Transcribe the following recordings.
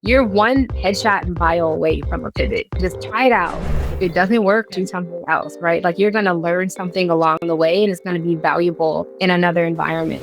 You're one headshot and bio away from a pivot. Just try it out. If it doesn't work, do something else, right? Like you're going to learn something along the way and it's going to be valuable in another environment.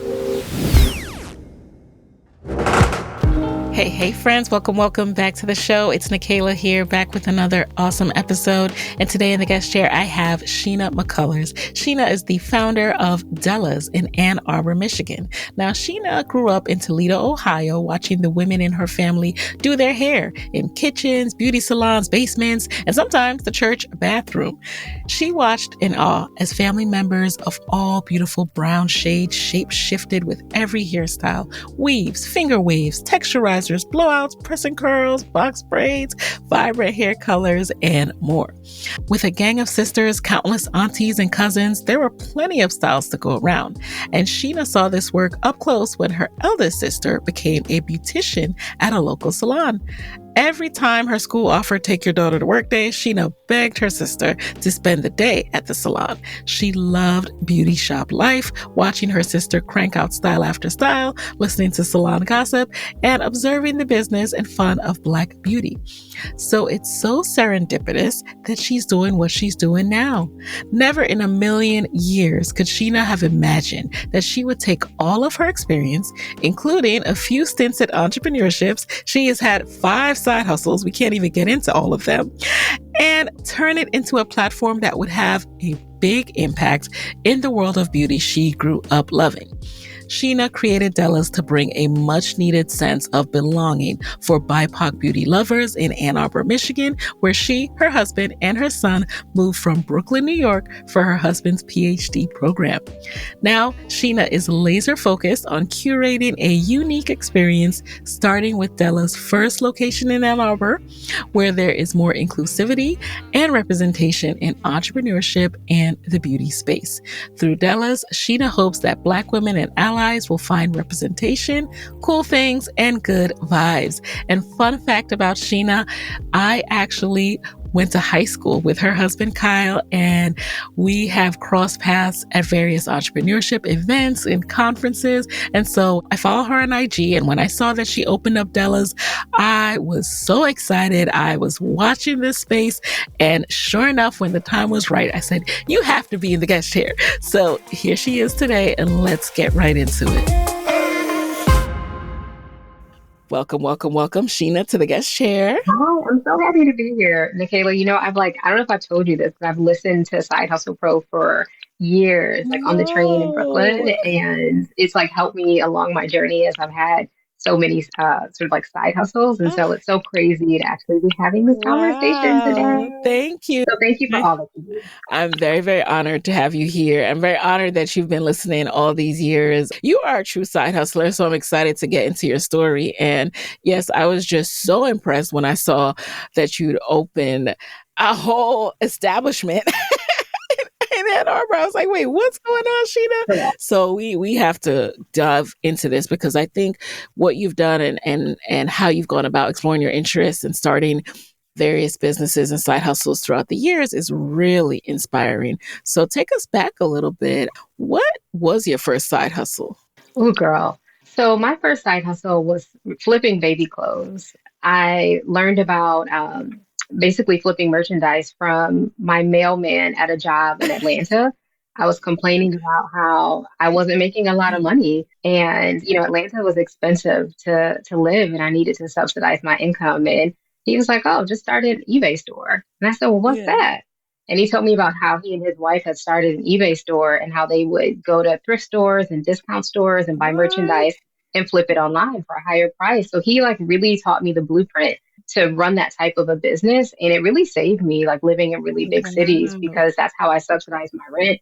Hey, friends. Welcome back to the show. It's Nikayla here, back with another awesome episode. And today in the guest chair, I have Sheena McCullers. Sheena is the founder of Della's in Ann Arbor, Michigan. Now, Sheena grew up in Toledo, Ohio, watching the women in her family do their hair in kitchens, beauty salons, basements, and sometimes the church bathroom. She watched in awe as family members of all beautiful brown shades shape-shifted with every hairstyle, weaves, finger waves, texturizers, blowouts, pressing curls, box braids, vibrant hair colors, and more. With a gang of sisters, countless aunties and cousins, there were plenty of styles to go around. And Sheena saw this work up close when her eldest sister became a beautician at a local salon. Every time her school offered Take Your Daughter to Work Day, Sheena begged her sister to spend the day at the salon. She loved beauty shop life, watching her sister crank out style after style, listening to salon gossip, and observing the business and fun of Black beauty. So it's so serendipitous that she's doing what she's doing now. Never in a million years could Sheena have imagined that she would take all of her experience, including a few stints at entrepreneurships. She has had 5 side hustles. We can't even get into all of them, and turn it into a platform that would have a big impact in the world of beauty she grew up loving. Sheena created Della's to bring a much-needed sense of belonging for BIPOC beauty lovers in Ann Arbor, Michigan, where she, her husband, and her son moved from Brooklyn, New York for her husband's PhD program. Now, Sheena is laser-focused on curating a unique experience, starting with Della's first location in Ann Arbor, where there is more inclusivity and representation in entrepreneurship and the beauty space. Through Della's, Sheena hopes that Black women and allies will find representation, cool things, and good vibes. And fun fact about Sheena, I actually went to high school with her husband, Kyle, and we have crossed paths at various entrepreneurship events and conferences. And so I follow her on IG, and when I saw that she opened up Della's, I was so excited. I was watching this space, and sure enough, when the time was right, I said, you have to be in the guest chair. So here she is today, and let's get right into it. Welcome, Sheena, to the guest chair. Hi, I'm so happy to be here, Nikayla. I don't know if I told you this, but I've listened to Side Hustle Pro for years, like on the train in Brooklyn, and it's like helped me along my journey as I've had so many sort of like side hustles. And so it's so crazy to actually be having this conversation today. Thank you. So thank you for all that you do. I'm very, very honored to have you here. I'm very honored that you've been listening all these years. You are a true side hustler, so I'm excited to get into your story. And yes, I was just so impressed when I saw that you'd opened a whole establishment in Ann Arbor. I was like, wait, what's going on, Sheena? Yeah. So we have to dive into this because I think what you've done and how you've gone about exploring your interests and starting various businesses and side hustles throughout the years is really inspiring. So take us back a little bit. What was your first side hustle? Oh, girl. So my first side hustle was flipping baby clothes. I learned about basically flipping merchandise from my mailman at a job in Atlanta. I was complaining about how I wasn't making a lot of money, and Atlanta was expensive to live, and I needed to subsidize my income. And he was like, "Oh, just start an eBay store." And I said, "Well, what's that?" And he told me about how he and his wife had started an eBay store and how they would go to thrift stores and discount stores and buy merchandise and flip it online for a higher price. So he like really taught me the blueprint to run that type of a business. And it really saved me like living in really big cities because that's how I subsidized my rent,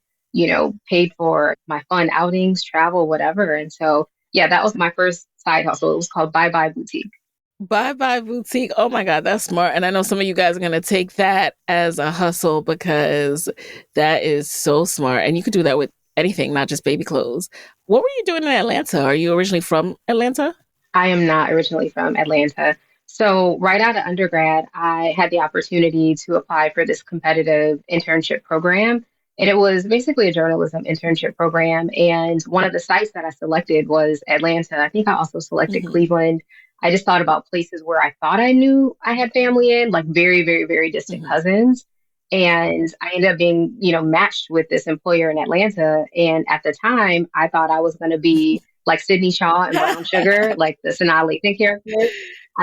paid for my fun outings, travel, whatever. And so, yeah, that was my first side hustle. It was called Bye Bye Boutique. Bye Bye Boutique. Oh my God, that's smart. And I know some of you guys are going to take that as a hustle because that is so smart. And you could do that with anything, not just baby clothes. What were you doing in Atlanta? Are you originally from Atlanta? I am not originally from Atlanta. So right out of undergrad, I had the opportunity to apply for this competitive internship program. And it was basically a journalism internship program. And one of the sites that I selected was Atlanta. I think I also selected Cleveland. I just thought about places where I thought I knew I had family in, like very, very, very distant Hmm. cousins. And I ended up being, matched with this employer in Atlanta. And at the time, I thought I was going to be like Sydney Shaw and Brown Sugar, like the Sanaa Lathan character. And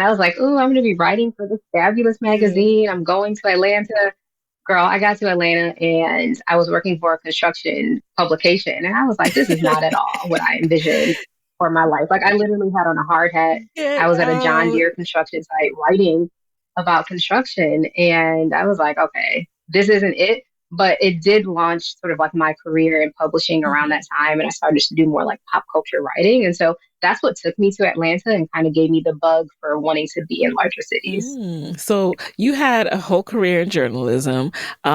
I was like, oh, I'm going to be writing for this fabulous Yeah. magazine. I'm going to Atlanta. Girl, I got to Atlanta and I was working for a construction publication. And I was like, this is not at all what I envisioned for my life. Like, I literally had on a hard hat. Get I was at a John out. Deere construction site writing about construction. And I was like, okay, this isn't it. But it did launch sort of like my career in publishing around that Mhm. time. And I started to do more like pop culture writing. And so that's what took me to Atlanta and kind of gave me the bug for wanting to be in larger cities. So you had a whole career in journalism.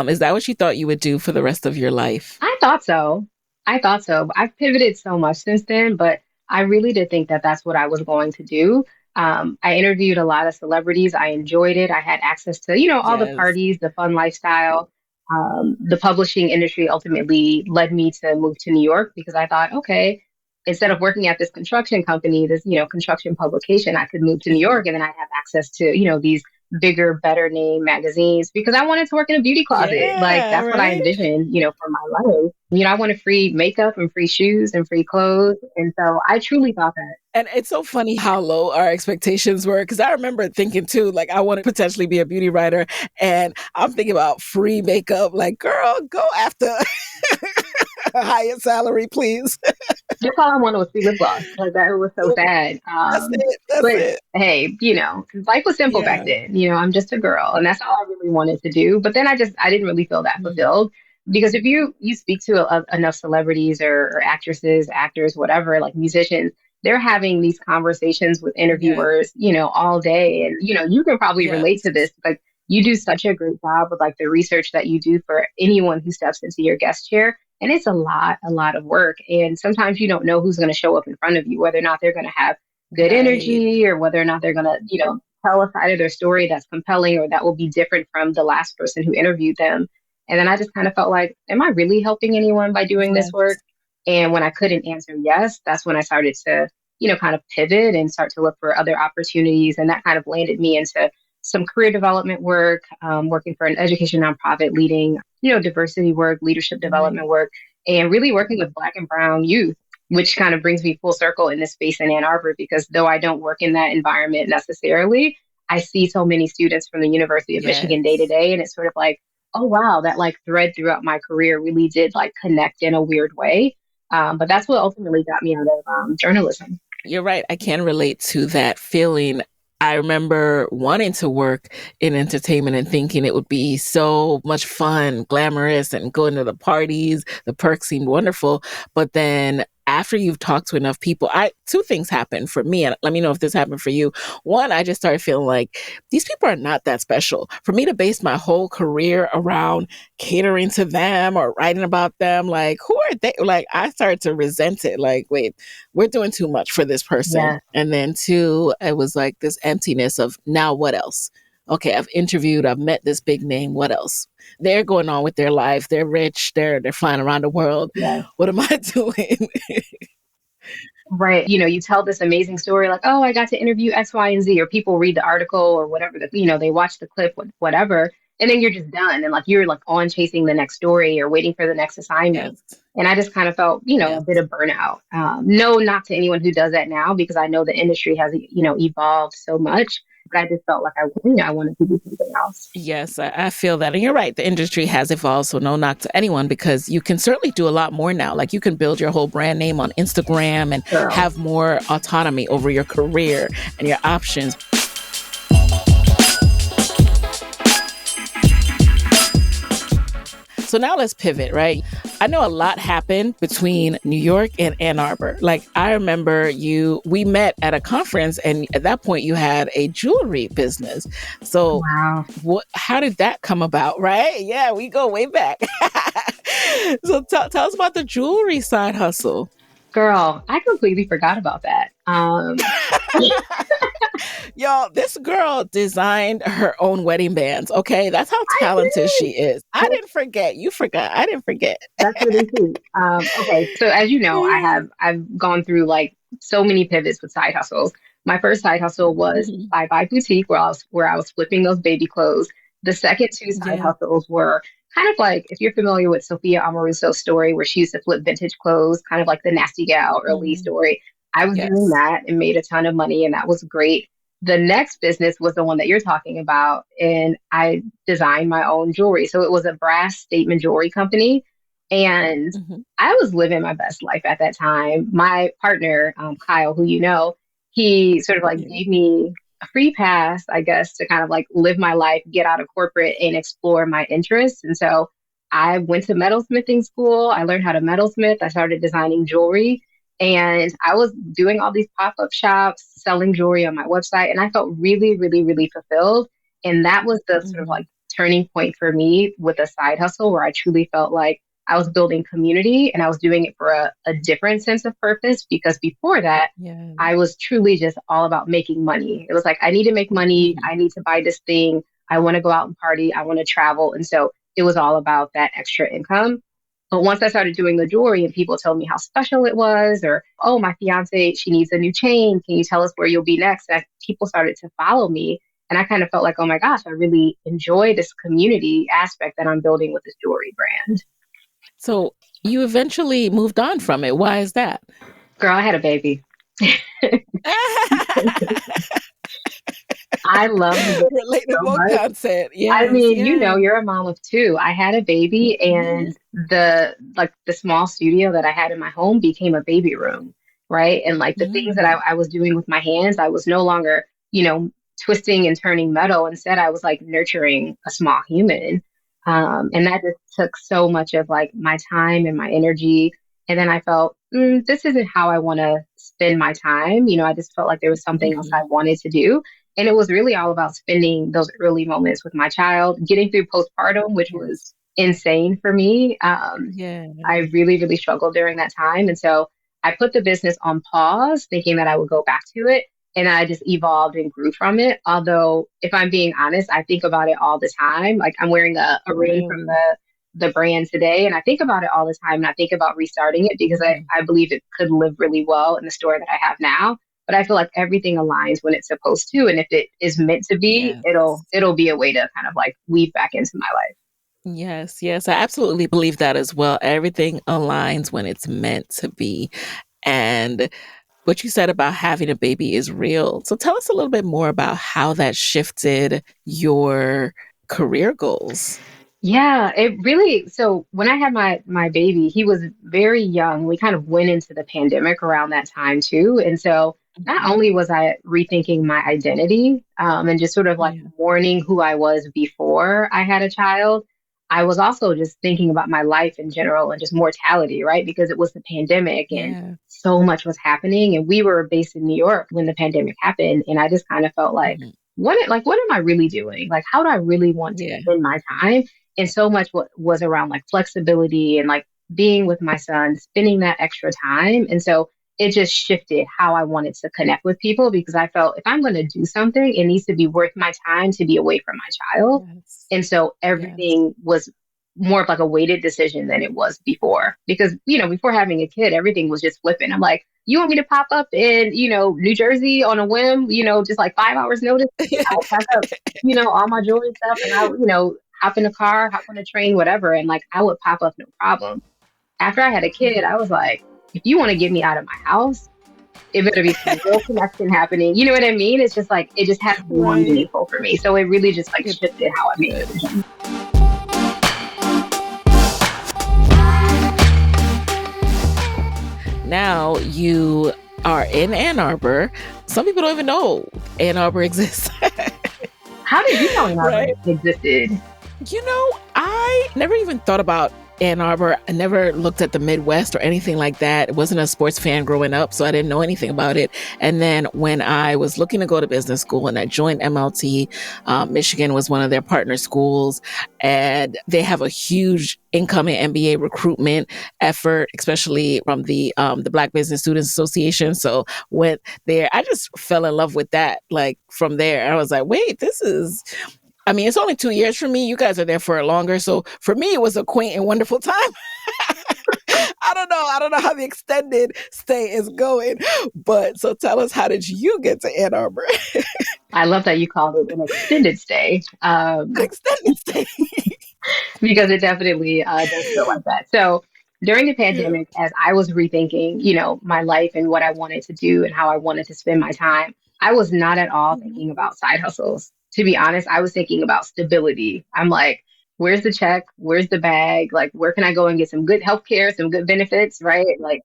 Is that what you thought you would do for the rest of your life? I thought so. I thought so. I've pivoted so much since then, but I really did think that that's what I was going to do. I interviewed a lot of celebrities. I enjoyed it. I had access to, all the Yes. parties, the fun lifestyle. The publishing industry ultimately led me to move to New York because I thought, okay, instead of working at this construction company, this, construction publication, I could move to New Mhm. York and then I'd have access to, these bigger, better name magazines because I wanted to work in a beauty closet. Like Yeah, that's what I right? envisioned, for my life. I wanted free makeup and free shoes and free clothes. And so I truly thought that. And it's so funny how low our expectations were because I remember thinking too, like I want to potentially be a beauty writer, and I'm thinking about free makeup. Like, girl, go after a higher salary, please. That's all I wanted was free lip gloss. Like that it was so sad. That's it. That's But it. hey, life was simple back Yeah. then. I'm just a girl, and that's all I really wanted to do. But then I didn't really feel that Mm. fulfilled because if you speak to enough celebrities or actresses, actors, whatever, like musicians, they're having these conversations with Yes. interviewers, all day, and you can probably relate Yes. to this. Like you do such a great job with like the research that you do for anyone who steps into your guest chair. And it's a lot of work. And sometimes you don't know who's going to show up in front of you, whether or not they're going to have good Right. energy or whether or not they're going to, tell a side of their story that's compelling or that will be different from the last person who interviewed them. And then I just kind of felt like, am I really helping anyone by doing this work? Yes. And when I couldn't answer yes, that's when I started to, kind of pivot and start to look for other opportunities. And that kind of landed me into some career development work, working for an education nonprofit, leading, diversity work, leadership development Right. work, and really working with Black and Brown youth, which kind of brings me full circle in this space in Ann Arbor because though I don't work in that environment necessarily, I see so many students from the University of Michigan day to Yes. day. And it's sort of like, oh, wow, that like thread throughout my career really did like connect in a weird way. But that's what ultimately got me out of journalism. You're right. I can relate to that feeling. I remember wanting to work in entertainment and thinking it would be so much fun, glamorous, and going to the parties. The perks seemed wonderful. But then after you've talked to enough people, I two things happened for me, and let me know if this happened for you. One, I just started feeling like these people are not that special. For me to base my whole career around catering to them or writing about them, like who are they? Like I started to resent it. Like, wait, we're doing too much for this person. Yeah. And then two, it was like this emptiness of now what else? Okay, I've interviewed, I've met this big name. What else? They're going on with their life. They're rich. They're flying around the world. Yeah. What am I doing? Right. You tell this amazing story like, oh, I got to interview X, Y, and Z, or people read the article or whatever, they watch the clip, whatever, and then you're just done. And like you're like on chasing the next story or waiting for the next assignment. Yes. And I just kind of felt, a bit Yes. of burnout. No, not to anyone who does that now, because I know the industry has, evolved so much. But I just felt like I wanted to do something else. Yes, I feel that. And you're right. The industry has evolved. So no knock to anyone because you can certainly do a lot more now. Like you can build your whole brand name on Instagram and Girl. have more autonomy over your career and your options. So now let's pivot, right? I know a lot happened between New York and Ann Arbor. Like I remember we met at a conference and at that point you had a jewelry business. So Wow. how did that come about, right? Yeah, we go way back. So tell us about the jewelry side hustle. Girl, I completely forgot about that. Y'all, this girl designed her own wedding bands. Okay, that's how I talented she is. I did. didn't forget. You forgot. I didn't forget. That's really sweet. Okay, so as you know, Yeah. I've gone through like so many pivots with side hustles. My first side hustle was Hmm. Bye Bye Boutique, where I was flipping those baby clothes. The second two side Yeah. hustles were kind of like if you're familiar with Sophia Amoruso's story, where she used to flip vintage clothes, kind of like the Nasty Gal early Hmm. story. I was doing Yes. that and made a ton of money, and that was great. The next business was the one that you're talking about, and I designed my own jewelry. So it was a brass statement jewelry company, and Hmm. I was living my best life at that time. My partner, Kyle, who you know, he sort of like Yeah. gave me a free pass, I guess, to kind of like live my life, get out of corporate and explore my interests. And so I went to metalsmithing school. I learned how to metalsmith. I started designing jewelry. And I was doing all these pop up shops, selling jewelry on my website. And I felt really, really, really fulfilled. And that was the sort of like Hmm. turning point for me with a side hustle where I truly felt like I was building community and I was doing it for a different sense of purpose because before that, Yeah. I was truly just all about making money. It was like, I need to make money. Hmm. I need to buy this thing. I want to go out and party. I want to travel. And so it was all about that extra income. But once I started doing the jewelry and people told me how special it was, or, oh, my fiance, she needs a new chain. Can you tell us where you'll be next? And people started to follow me. And I kind of felt like, oh my gosh, I really enjoy this community aspect that I'm building with this jewelry brand. So you eventually moved on from it. Why is that? Girl, I had a baby. I love the business so Relatable much. content. I Yes, mean, you know, yes. you're a mom of two. I had a baby Hmm. and the small studio that I had in my home became a baby room, right? And like the things that Mm. I was doing with my hands, I was no longer, twisting and turning metal. Instead, I was like nurturing a small human. And that just took so much of like my time and my energy. And then I felt, this isn't how I want to spend my time. I just felt like there was something else I Hmm. wanted to do. And it was really all about spending those early moments with my child, getting through postpartum, which was Yes. insane for me. Yeah. I really, really struggled during that time. And so I put the business on pause, thinking that I would go back to it. And I just evolved and grew from it. Although, if I'm being honest, I think about it all the time. Like I'm wearing a ring from Really. the brand today, and I think about it all the time. And I think about restarting it because Hmm. I believe it could live really well in the store that I have now. But I feel like everything aligns when it's supposed to, and if it is meant to be, it'll Yes. it'll be a way to kind of like weave back into my life. Yes, yes, I absolutely believe that as well. Everything aligns when it's meant to be. And what you said about having a baby is real. So tell us a little bit more about how that shifted your career goals. Yeah, it really. So when I had my baby, he was very young. We kind of went into the pandemic around that time too, and so not Mhm. only was I rethinking my identity, and just sort of like Yeah, mourning who I was before I had a child, I was also just thinking about my life in general and just mortality, right? Because it was the pandemic and yeah. so much was happening, and we were based in New York when the pandemic happened, and I just kind of felt like, Mhm. what am I really doing? Like, how do I really want to Yeah, spend my time? And so much what was around like flexibility and like being with my son, spending that extra time. And so it just shifted how I wanted to connect with people because I felt if I'm going to do something, it needs to be worth my time to be away from my child. yes, And so yes. everything was more of like a weighted decision than it was before. Because, before having a kid, everything was just flipping. I'm like, you want me to pop up in, New Jersey on a whim, just like 5 hours notice? I would pack up, all my jewelry stuff and hop in a car, hop on a train, whatever. And like I would pop up no problem. After I had a kid, I Mhm. was like, if you want to get me out of my house, it better be some real connection happening. You know what I mean? It's just like, it just has to be more Right. meaningful for me. So it really just like It shifted how I made did. decisions. Now you are in Ann Arbor. Some people don't even know Ann Arbor exists. How did you know Ann Arbor Right? existed? I never even thought about Ann Arbor. I never looked at the Midwest or anything like that. I wasn't a sports fan growing up, so I didn't know anything about it. And then when I was looking to go to business school and I joined MLT, Michigan was one of their partner schools, and they have a huge incoming MBA recruitment effort, especially from the Black Business Students Association. So went there. I just fell in love with that. Like from there, I was like, wait, it's only 2 years for me. You guys are there for longer. So for me, it was a quaint and wonderful time. I don't know. I don't know how the extended stay is going. But so tell us, how did you get to Ann Arbor? I love that you called it an extended stay. An extended stay. Because it definitely does feel like that. So during the Yeah. pandemic, as I was rethinking, my life and what I wanted to do and how I wanted to spend my time, I was not at all Mhm. thinking about side hustles. To be honest, I was thinking about stability. I'm like, where's the check? Where's the bag? Like, where can I go and get some good health care, some good benefits, right? Like,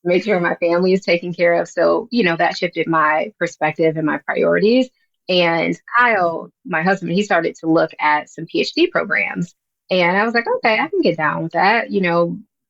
make sure my family is taken care of. So, that shifted my perspective and my priorities. And Kyle, Mhm. my husband, he started to look at some PhD programs. And I was like, okay, I can get down with that.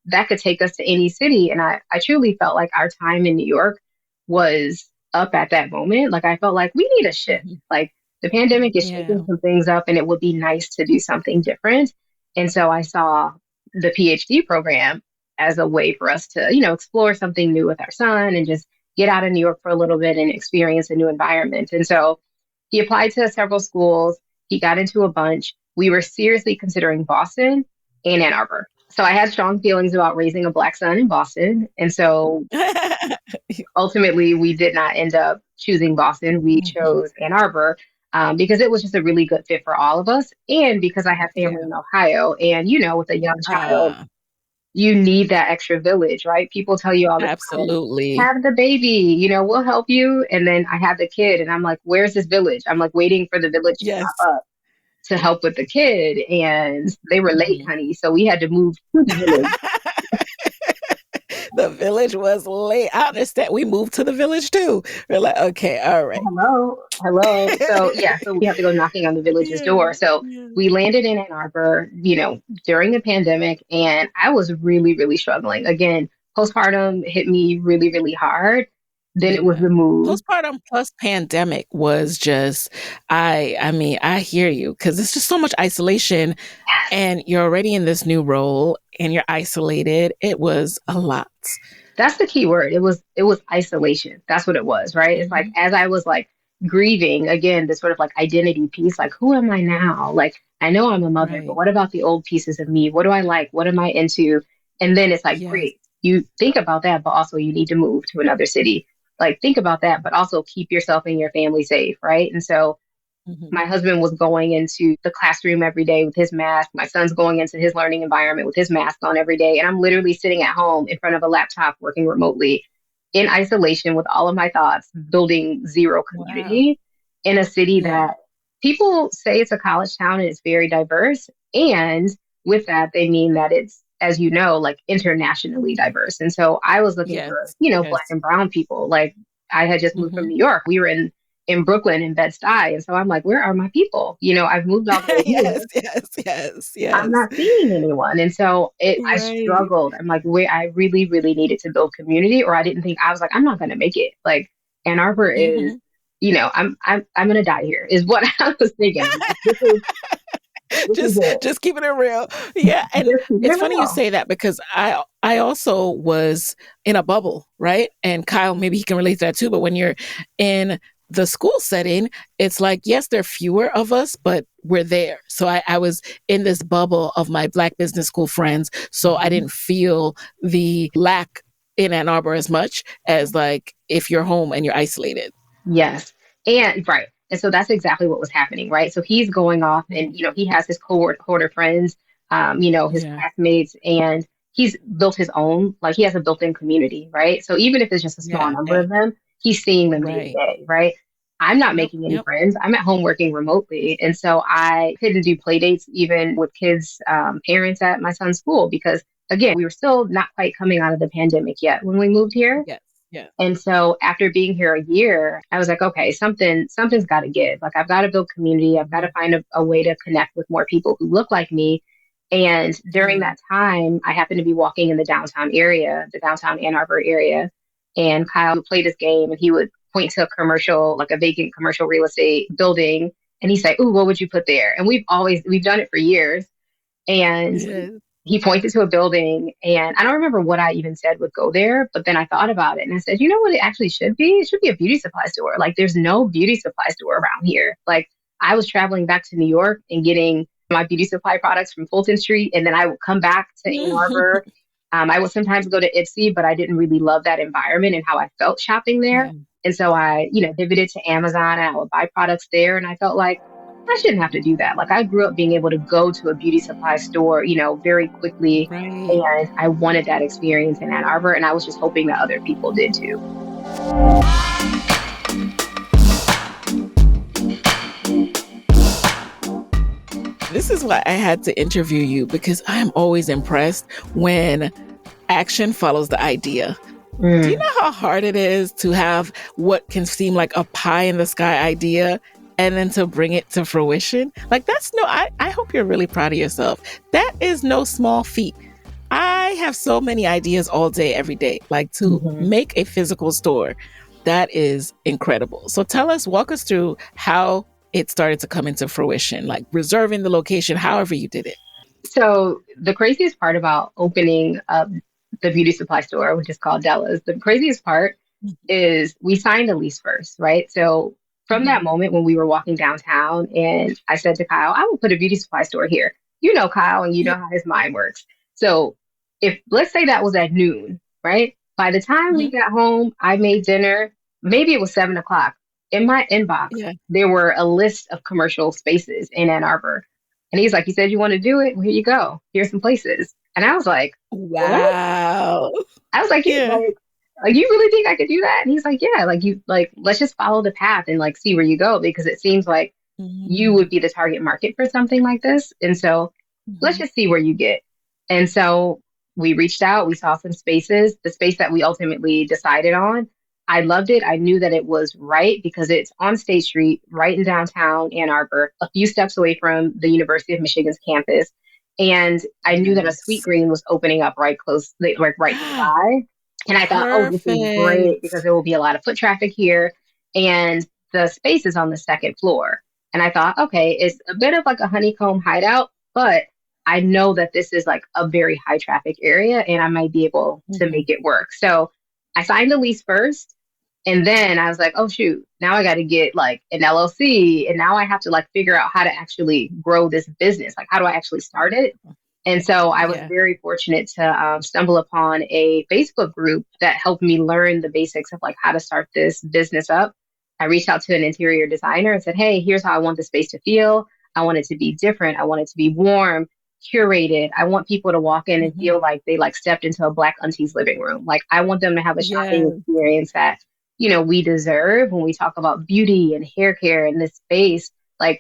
That could take us to any city. And I truly felt like our time in New York was up at that moment. Like, I felt like we need a shift. Mhm. Like, the pandemic is shaking Yeah. some things up, and it would be nice to do something different. And so I saw the PhD program as a way for us to, explore something new with our son and just get out of New York for a little bit and experience a new environment. And so he applied to several schools. He got into a bunch. We were seriously considering Boston and Ann Arbor. So I had strong feelings about raising a Black son in Boston. And so ultimately, we did not end up choosing Boston. We Mhm. chose Ann Arbor. Because it was just a really good fit for all of us. And because I have family Yeah. in Ohio. And, with a young child, Ah, you need that extra village, right? People tell you all the time, absolutely. have the baby, we'll help you. And then I have the kid, and I'm like, where's this village? I'm like waiting for the village to Yes. pop up to help with the kid. And they were late, Mhm. honey. So we had to move to the village. The village was late. I understand. We moved to the village too. We're like, okay, all right. Hello, hello. So yeah, so we have to go knocking on the village's Yeah, door. So yeah. we landed in Ann Arbor, during the pandemic, and I was really, really struggling. Again, postpartum hit me really, really hard. Then it was Yeah. the move. Postpartum plus pandemic was just, I mean, I hear you, because it's just so much isolation, and you're already in this new role and you're isolated. It was a lot. That's the key word. It was isolation. That's what it was, right? It's like Mhm. as I was like grieving again, this sort of like identity piece, like who am I now? Like I know I'm a mother, but Right. what about the old pieces of me? What do I like? What am I into? And then it's like, Yes. great, you think about that, but also you need to move to another city. Like think about that, but also keep yourself and your family safe, right? And so Mhm. my husband was going into the classroom every day with his mask. My son's going into his learning environment with his mask on every day. And I'm literally sitting at home in front of a laptop working remotely in isolation with all of my thoughts, building zero Wow. community in a city Yeah. that people say it's a college town and it's very diverse. And with that, they mean that it's, as you know, like internationally diverse. And so I was looking Yes. for, Black Yes. and brown people. Like I had just moved from Mhm. New York. We were in Brooklyn in Bed-Stuy. And so I'm like, where are my people? I've moved all the way Yes, here. yes, yes, I'm yes. not seeing anyone. And so I Right. struggled. I'm like, wait, I really, really needed to build community, or I didn't think I was like, I'm not gonna make it. Like Ann Arbor is, Mhm. I'm gonna die here, is what I was thinking. I'm like, this is Just it. just keeping it real. Yeah, and Just keeping it it's funny you real. say that, because I also was in a bubble, right? And Kyle, maybe he can relate to that too, but when you're in the school setting, it's like, yes, there are fewer of us, but we're there. So I was in this bubble of my Black business school friends, so I Mhm. didn't feel the lack in Ann Arbor as much as like if you're home and you're isolated. Yes. And right. And so that's exactly what was happening, right? So he's going off and, Mhm. he has his cohort of friends, his Yeah. classmates, and he's built his own, like he has a built-in community, right? So even if it's just a small Yeah, number yeah. of them, he's seeing them day to Right. day, right? I'm not Yep, making any yep. friends. I'm at home working remotely. And so I couldn't do play dates even with kids' parents at my son's school because, again, we were still not quite coming out of the pandemic yet when we moved here. Yes. Yeah. And so after being here a year, I was like, okay, something's got to give. Like I've got to build community. I've got to Mhm. find a way to connect with more people who look like me. And during Yeah. that time, I happened to be walking in the downtown area, the downtown Ann Arbor area, and Kyle would play this game and he would point to a commercial, like a vacant commercial real estate building, and he'd say, "Ooh, what would you put there?" And we've done it for years. And Yes. he pointed to a building, and I don't remember what I even said would go there, but then I thought about it and I said, you know what it actually should be? It should be a beauty supply store. Like there's no beauty supply store around here. Like I was traveling back to New York and getting my beauty supply products from Fulton Street, and then I would come back to Ann Arbor I would sometimes go to Ipsy, but I didn't really love that environment and how I felt shopping there. Yeah. And so I, pivoted to Amazon and I would buy products there. And I felt like I shouldn't have to do that. Like I grew up being able to go to a beauty supply store, very quickly. Right. And I wanted that experience in Ann Arbor. And I was just hoping that other people did too. This is why I had to interview you, because I'm always impressed when action follows the idea. Do you Mm. know how hard it is to have what can seem like a pie in the sky idea and then to bring it to fruition? Like, I hope you're really proud of yourself. That is no small feat. I have so many ideas all day, every day, like to Mhm. make a physical store. That is incredible. So walk us through how it started to come into fruition, like reserving the location, however you did it. So the craziest part about opening up the beauty supply store, which is called Della's, the craziest part is we signed a lease first, right? So from Mhm. that moment when we were walking downtown and I said to Kyle, I will put a beauty supply store here. You know Kyle and you Yeah. know how his mind works. So if let's say that was at noon, right? By the time we Mhm. got home, I made dinner. Maybe it was 7 o'clock. In my inbox, Yeah. there were a list of commercial spaces in Ann Arbor. And he's like, you said you want to do it? Well, here you go. Here's some places. And I was like, what? Wow. I was like, Yeah. like, you really think I could do that? And he's like, yeah, like let's just follow the path and like see where you go because it seems like you would Mhm. be the target market for something like this. And so let's Mhm. just see where you get. And so we reached out, we saw some spaces, the space that we ultimately decided on. I loved it. I knew that it was right because it's on State Street, right in downtown Ann Arbor, a few steps away from the University of Michigan's campus. And I knew that a Sweet Yes. Green was opening up right close, like right nearby. And I thought, oh, this is great because Perfect. there will be a lot of foot traffic here. And the space is on the second floor. And I thought, okay, it's a bit of like a honeycomb hideout, but I know that this is like a very high traffic area and I might be able to Mhm. make it work. So I signed the lease first. And then I was like, oh, shoot, now I got to get like an LLC. And now I have to like figure out how to actually grow this business. Like, how do I actually start it? And so I was Yeah. very fortunate to stumble upon a Facebook group that helped me learn the basics of like how to start this business up. I reached out to an interior designer and said, hey, here's how I want the space to feel. I want it to be different. I want it to be warm, curated. I want people to walk in and Mhm. feel like they like stepped into a Black auntie's living room. Like I want them to have a shopping Yeah. experience that, we deserve when we talk about beauty and hair care in this space. Like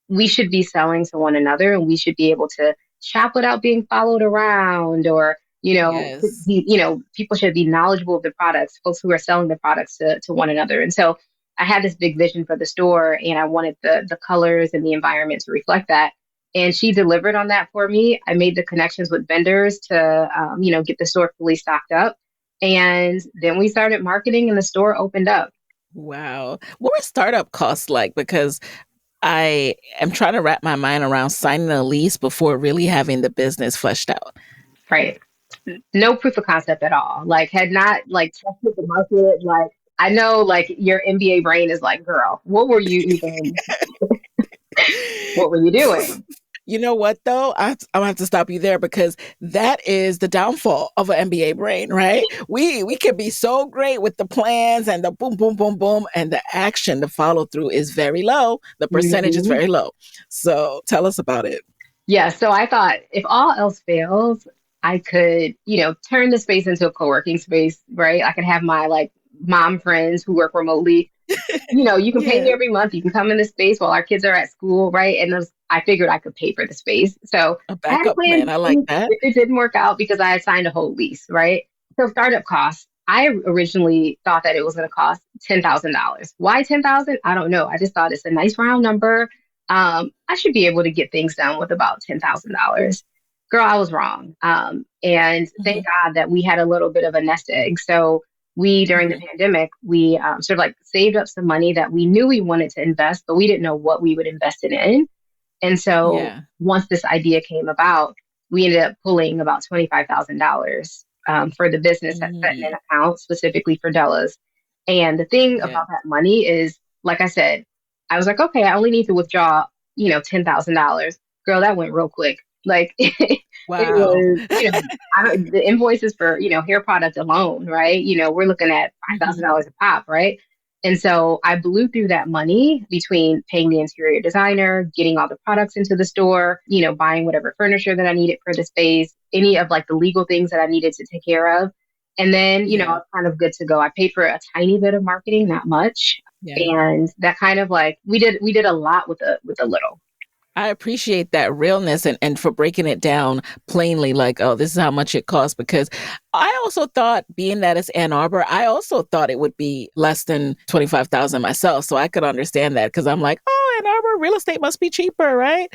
we should be selling to one another and we should be able to shop without being followed around or Yes. people should be knowledgeable of the products, folks who are selling the products to one another. And so I had this big vision for the store and I wanted the colors and the environment to reflect that, and she delivered on that for me. I made the connections with vendors to get the store fully stocked up, and then we started marketing and the store opened up. Wow. What were startup costs like? Because I am trying to wrap my mind around signing a lease before really having the business fleshed out. Right. No proof of concept at all. Like had not like tested the market. Like I know like your MBA brain is like, girl, what were you doing? You know what though? I'm gonna have to stop you there because that is the downfall of an MBA brain, right? We can be so great with the plans and the boom, boom, boom, boom, and the action, the follow through is very low. The percentage is Mhm. very low. So tell us about it. Yeah. So I thought if all else fails, I could, turn the space into a co-working space, right? I could have my like mom friends who work remotely. You can pay me Yeah, every month. You can come in the space while our kids are at school, right? And I figured I could pay for the space. So a I had a backup plan. plan. I like B. that. It didn't work out because I had signed a whole lease, right? So startup costs. I originally thought that it was going to cost $10,000. Why 10,000? I don't know. I just thought it's a nice round number. I should be able to get things done with about $10,000. Girl, I was wrong. And thank Mhm. God that we had a little bit of a nest egg. So we during the Mhm. pandemic we sort of like saved up some money that we knew we wanted to invest, but we didn't know what we would invest it in. And so Yeah, once this idea came about, we ended up pulling about $25,000 for the business that's set in an mm, account specifically for Della's. And the thing yeah, about that money is, like I said, I was like, okay, I only need to withdraw $10,000. Girl, that went real quick. Like it Wow. was, the invoices for, hair product alone, right? We're looking at Mhm. $5,000 a pop, right? And so I blew through that money between paying the interior designer, getting all the products into the store, buying whatever furniture that I needed for the space, any of like the legal things that I needed to take care of. And then, I Yeah. was kind of good to go. I paid for a tiny bit of marketing, not much. Yeah. And that kind of like we did a lot with a little. I appreciate that realness and for breaking it down plainly, like, oh, this is how much it costs. Because I also thought, being that it's Ann Arbor, I also thought it would be less than 25,000 myself. So I could understand that because I'm like, oh, Ann Arbor real estate must be cheaper, right?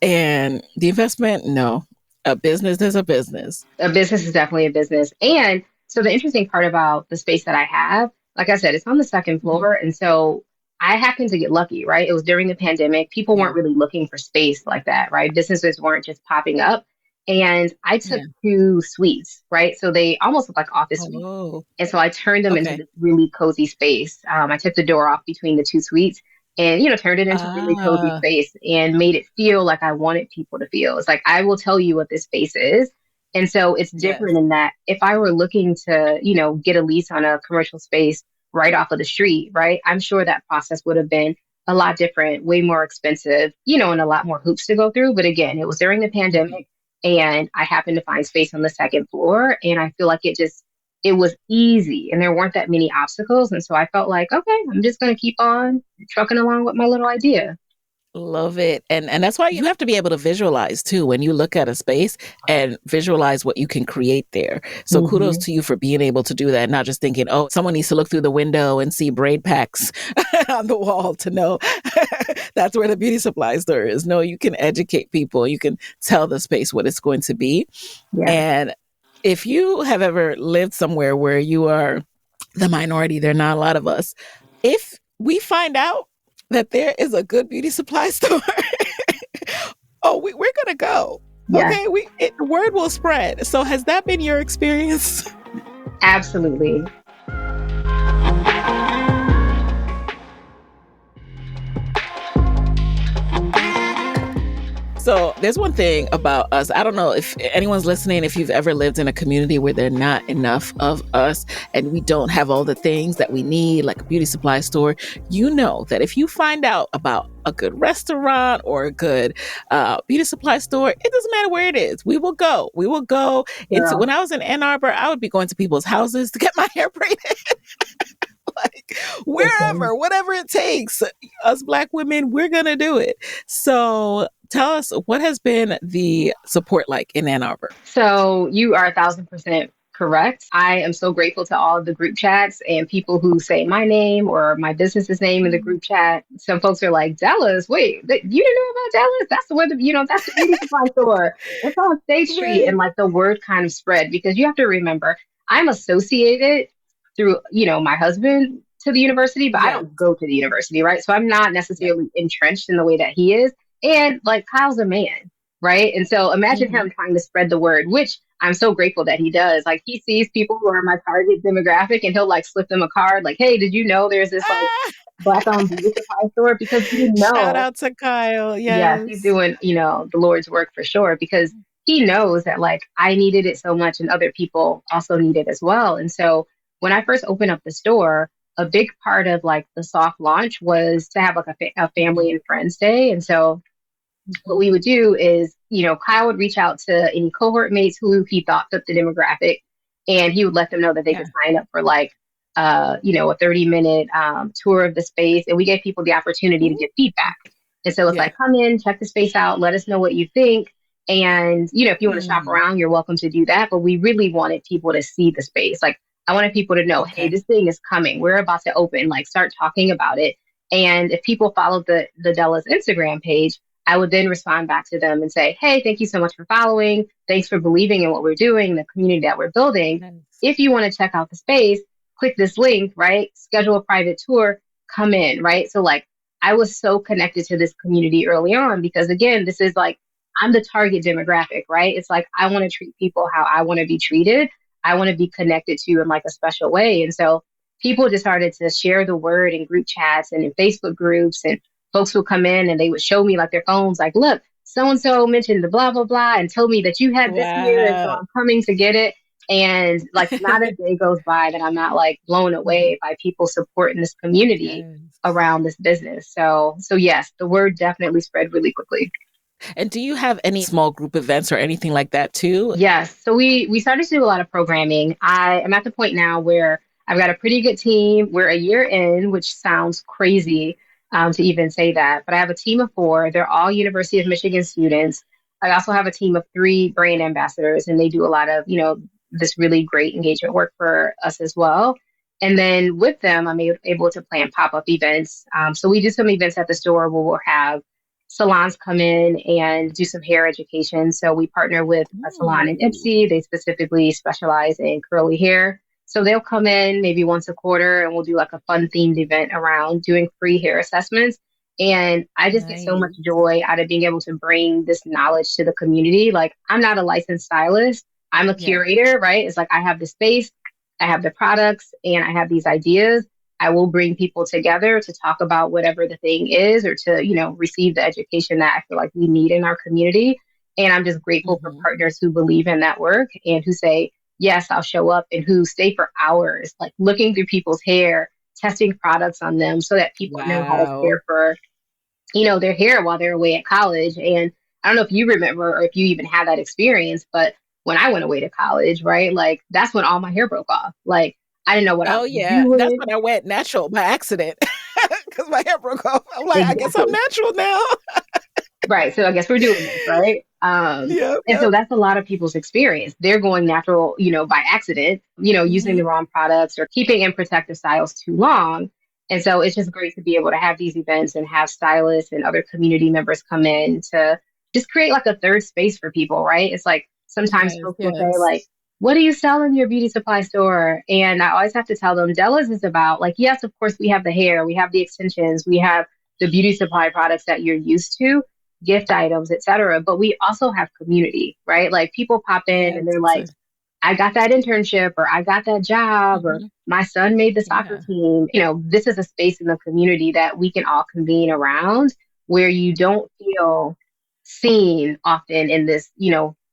And the investment, no, a business is a business. A business is definitely a business. And so the interesting part about the space that I have, like I said, it's on the second Mhm. floor. And so I happened to get lucky, right? It was during the pandemic. People Yeah. weren't really looking for space like that, right? Businesses weren't just popping up. And I took Yeah. two suites, right? So they almost look like office suites. Oh, And so I turned them into okay. this really cozy space. I took the door off between the two suites and, turned it into a really cozy Ah, space and made it feel like I wanted people to feel. It's like, I will tell you what this space is. And so it's different yes. in that if I were looking to, get a lease on a commercial space right off of the street, right, I'm sure that process would have been a lot different, way more expensive, and a lot more hoops to go through. But again, it was during the Mhm. pandemic and I happened to find space on the second floor. And I feel like it was easy and there weren't that many obstacles. And so I felt like, okay, I'm just going to keep on trucking along with my little idea. Love it. And that's why you have to be able to visualize too when you look at a space and visualize what you can create there. So kudos Hmm. to you for being able to do that, not just thinking, oh, someone needs to look through the window and see braid packs on the wall to know that's where the beauty supply store is. No, you can educate people. You can tell the space what it's going to be. Yeah. And if you have ever lived somewhere where you are the minority, there are not a lot of us. If we find out that there is a good beauty supply store, oh, we're going to go. Yes, Okay, word will spread. So has that been your experience? absolutely. So there's one thing about us. I don't know if anyone's listening, if you've ever lived in a community where there are not enough of us and we don't have all the things that we need, like a beauty supply store, you know that if you find out about a good restaurant or a good beauty supply store, it doesn't matter where it is. We will go. We will go into, Girl. when I was in Ann Arbor, I would be going to people's houses to get my hair braided. Like Listen. wherever, whatever it takes. Us Black women, we're going to do it. So tell us, what has been the support like in Ann Arbor? So you are 1,000% correct. I am so grateful to all of the group chats and people who say my name or my business's name in the group chat. Some folks are like, Dallas, wait, you didn't know about Dallas? That's the where that's the beauty supply store. It's on State Street. And Right. like the word kind of spread because you have to remember, I'm associated through, my husband to the university, but I Yes. don't go to the university, right? So I'm not Yes. necessarily entrenched in the way that he is. And like Kyle's a man, right? And so imagine Hmm. him trying to spread the word, which I'm so grateful that he does. Like he sees people who are my target demographic and he'll like slip them a card, like, hey, did you know there's this like Ah, black owned beauty supply store? Because we shout know, out to Kyle. yes, he's Yes. doing, the Lord's work for sure because he knows that like I needed it so much and other people also need it as well. And so when I first opened up the store, a big part of like the soft launch was to have like a Mhm. family and friends day. And so what Mhm. we would do is, Kyle would reach out to any cohort mates who he thought fit the demographic, and he would let them know that they Yeah. could sign up for like, a 30-minute tour of the space, and we gave people the opportunity to Ooh. give feedback. And so it's Yeah. like, come in, check the space out, let us know what you think. And, if you want to shop Mm. around, you're welcome to do that. But we really wanted people to see the space. Like, I wanted people to know, hey, Okay. this thing is coming. We're about to open. Like, start talking about it. And if people followed the Della's Instagram page, I would then respond back to them and say, hey, thank you so much for following. Thanks for believing in what we're doing, the community that we're building. Nice. If you want to check out the space, click this link, right? Schedule a private tour, come in, right? So, like, I was so connected to this community early on because, again, this is like, I'm the target demographic, right? It's like, I want to treat people how I want to be treated. I want to be connected to in like a special way. And so, people just started to share the word in group chats and in Facebook groups and folks would come in and they would show me like their phones, like, look, so and so mentioned the blah blah blah and told me that you had this here, and so Wow. I'm coming to get it. And like, not a day goes by that I'm not like blown away by people supporting this community Yes. around this business. So yes, the word definitely spread really quickly. And do you have any small group events or anything like that too? Yes. So we started to do a lot of programming. I am at the point now where I've got a pretty good team. We're a year in, which sounds crazy to even say that, but I have a team of four. They're all University of Michigan students. I also have a team of three brand ambassadors, and they do a lot of, this really great engagement work for us as well. And then with them, I'm able to plan pop-up events. So we do some events at the store where we'll have salons come in and do some hair education. So we partner with a salon in Ooh, Ipsy. They specifically specialize in curly hair. So they'll come in maybe once a quarter and we'll do like a fun themed event around doing free hair assessments. And I just get so much nice. joy out of being able to bring this knowledge to the community. Like, I'm not a licensed stylist, I'm a Yeah. curator, right? It's like I have the space, I have the products, and I have these ideas. I will bring people together to talk about whatever the thing is, or to, receive the education that I feel like we need in our community. And I'm just grateful for Hmm. partners who believe in that work and who say, yes, I'll show up, and who stay for hours, like looking through people's hair, testing products on them so that people know how to Wow. care for, their hair while they're away at college. And I don't know if you remember or if you even had that experience, but when I went away to college, right, like that's when all my hair broke off. Like, I didn't know what I Oh was yeah, that's doing. when I went natural by accident because my hair broke off. I'm like, I guess I'm Exactly. natural now. Right. So I guess we're doing this, right? Yep, And so yep. that's a lot of people's experience. They're going natural, by accident, using Hmm. the wrong products or keeping in protective styles too long. And so it's just great to be able to have these events and have stylists and other community members come in to just create like a third space for people, right? It's like sometimes Yes, folks will say, yes. like, what do you sell in your beauty supply store? And I always have to tell them, Della's is about, like, yes, of course, we have the hair, we have the extensions, we have the beauty supply products that you're used to, gift items, etc. But we also have community, right? Like, people pop in and Yes. they're like, I got that internship, or I got that job, or Hmm. my son made the soccer Yeah. team. This is a space in the community that we can all convene around, where you don't feel seen often in this,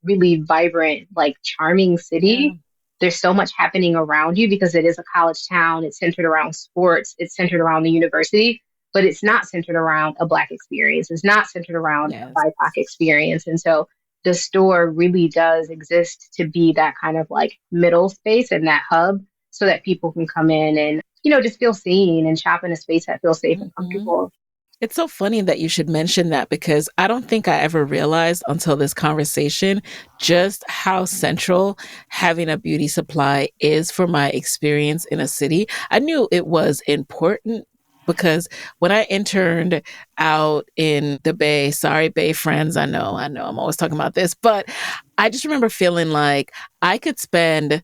really vibrant, like charming Yeah. city. There's so much happening around you because it is a college town. It's centered around sports, it's centered around the university, but it's not centered around a Black experience. It's not centered around a Yes. BIPOC experience. And so the store really does exist to be that kind of like middle space and that hub, so that people can come in and, just feel seen and shop in a space that feels safe and Hmm. comfortable. It's so funny that you should mention that because I don't think I ever realized until this conversation just how central having a beauty supply is for my experience in a city. I knew it was important because when I interned out in the Bay, sorry, Bay friends, I know, I'm always talking about this, but I just remember feeling like I could spend,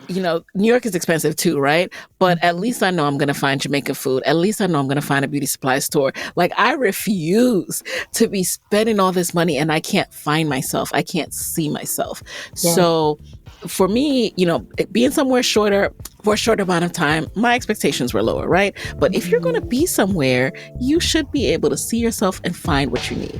New York is expensive too, right? But at Mhm. least I know I'm going to find Jamaican food. At least I know I'm going to find a beauty supply store. Like, I refuse to be spending all this money and I can't find myself. I can't see myself. Yeah, So for me, being somewhere shorter for a short amount of time, my expectations were lower, right? But if you're going to be somewhere, you should be able to see yourself and find what you need.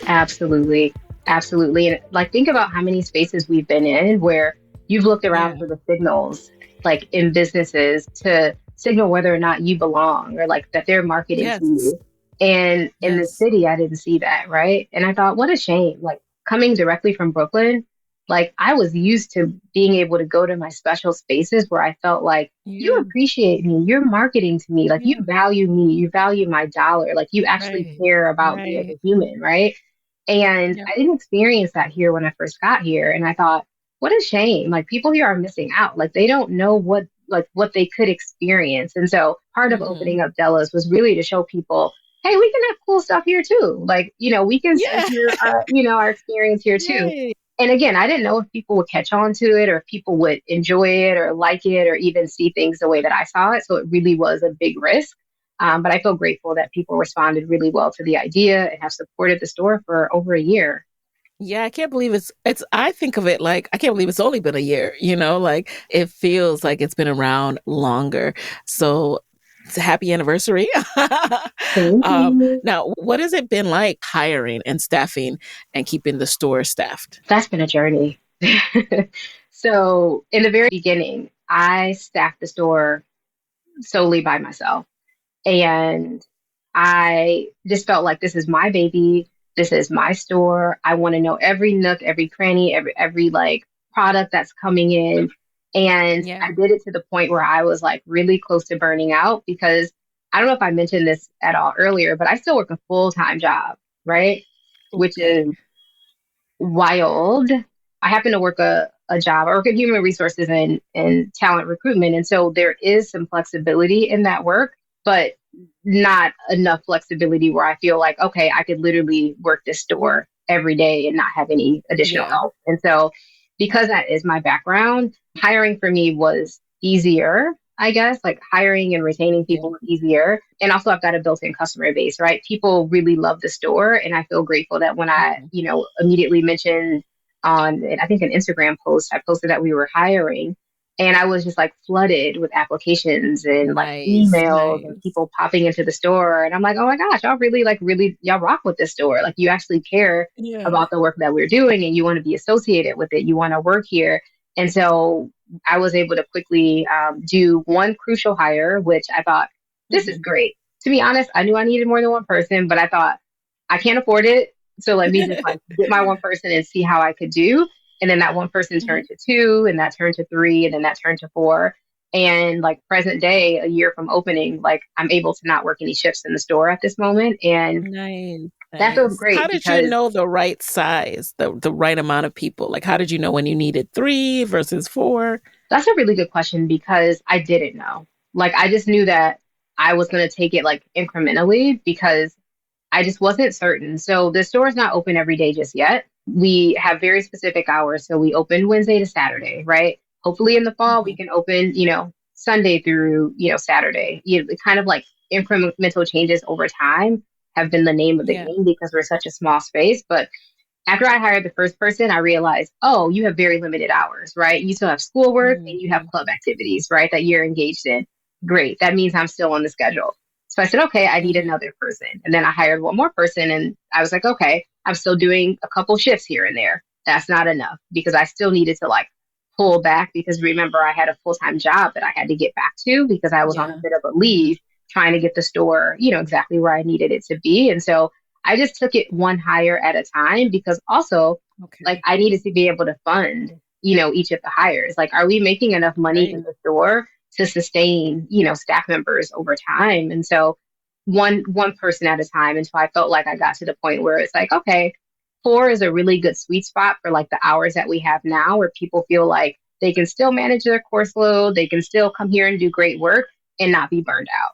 absolutely. Absolutely. And like, think about how many spaces we've been in where you've looked around Yeah. for the signals, like in businesses, to signal whether or not you belong, or like that they're marketing to Yes. you. And in the Yes. city, I didn't see that. Right. And I thought, what a shame. Like, coming directly from Brooklyn, like, I was used to being able to go to my special spaces where I felt like, you Yeah. appreciate me, you're marketing to me, like, you Yeah. value me, you value my dollar, like, you actually Right. care about me as Right. a human, right? And Yep. I didn't experience that here when I first got here. And I thought, what a shame. Like, people here are missing out. Like, they don't know what they could experience. And so part of Hmm. opening up Della's was really to show people, hey, we can have cool stuff here too. Like, we can Yeah. center our experience here too. Right. And again, I didn't know if people would catch on to it, or if people would enjoy it or like it, or even see things the way that I saw it. So it really was a big risk. But I feel grateful that people responded really well to the idea and have supported the store for over a year. Yeah, I can't believe it's I think of it like I can't believe it's only been a year, like it feels like it's been around longer. So it's a happy anniversary. Thank you. Now, what has it been like hiring and staffing and keeping the store staffed? That's been a journey. So, in the very beginning, I staffed the store solely by myself. And I just felt like this is my baby. This is my store. I want to know every nook, every cranny, every like product that's coming in. And Yeah. I did it to the point where I was like really close to burning out because I don't know if I mentioned this at all earlier, but I still work a full-time job, right? Which Okay. is wild. I happen to work a job. I work in human resources and talent recruitment. And so there is some flexibility in that work, but not enough flexibility where I feel like, okay, I could literally work this store every day and not have any additional Yeah. help. And so because that is my background, hiring for me was easier. I guess like hiring and retaining Yeah. people was easier. And also I've got a built-in customer base, right? People really love the store. And I feel grateful that when I, Mhm. immediately mentioned on, I think an Instagram post, I posted that we were hiring. And I was just like flooded with applications and like Nice. emails and Nice. people popping into the store. And I'm like, oh my gosh, y'all really y'all rock with this store. Like you actually care Yeah. about the work that we're doing and you want to be associated with it. You want to work here. And so I was able to quickly do one crucial hire, which I thought, this is Mhm. great. To be honest, I knew I needed more than one person, but I thought, I can't afford it. So let me just like get my one person and see how I could do. And then that one person Mhm. turned to two, and that turned to three, and then that turned to four. And like present day, a year from opening, like I'm able to not work any shifts in the store at this moment. And Nice, that feels nice. How great did you because know the right size, the right amount of people? Like, how did you know when you needed 3 versus 4? that's a really good question because I didn't know. Like I just knew that I was going to take it like incrementally because I just wasn't certain. So the store is not open every day just yet. We have very specific hours. So we open Wednesday to Saturday, right? Hopefully in the fall we Mhm. can open, Sunday through, Saturday. Kind of like incremental changes over time have been the name of the Yeah. game because we're such a small space. But after I hired the first person, I realized, oh, you have very limited hours, right? You still have schoolwork and you have Mhm. club activities, right? That you're engaged in. Great. That means I'm still on the schedule. So I said, okay, I need Mhm. another person. And then I hired one more person and I was like, okay, I'm still doing a couple shifts here and there. That's not enough because I still needed to like pull back because remember, I had a full time job that I had to get back to because I was on a Yeah. bit of a Mhm. leave trying to get the store, exactly where I needed it to be. And so I just took it one hire at a time because also like Okay. I needed to be able to fund, each of the hires. Like, are we making enough money Right. in the store to sustain, staff members over time? And so one person at a time until I felt like I got to the point where it's like, okay, four is a really good sweet spot for like the hours that we have now where people feel like they can still manage their course load, they can still come here and do great work and not be burned out.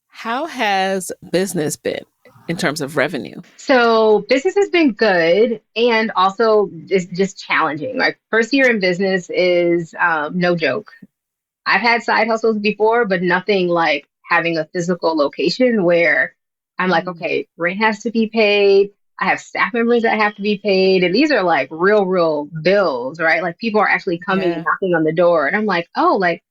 How has business been in terms of revenue? So business has been good and also just challenging. Like first year in business is no joke. I've had side hustles before, but nothing like having a physical location where I'm like, Mm. okay, rent has to be paid. I have staff members that have to be paid. And these are like real bills, right? Like people are actually coming and Yeah. knocking on the door. And I'm like, oh, like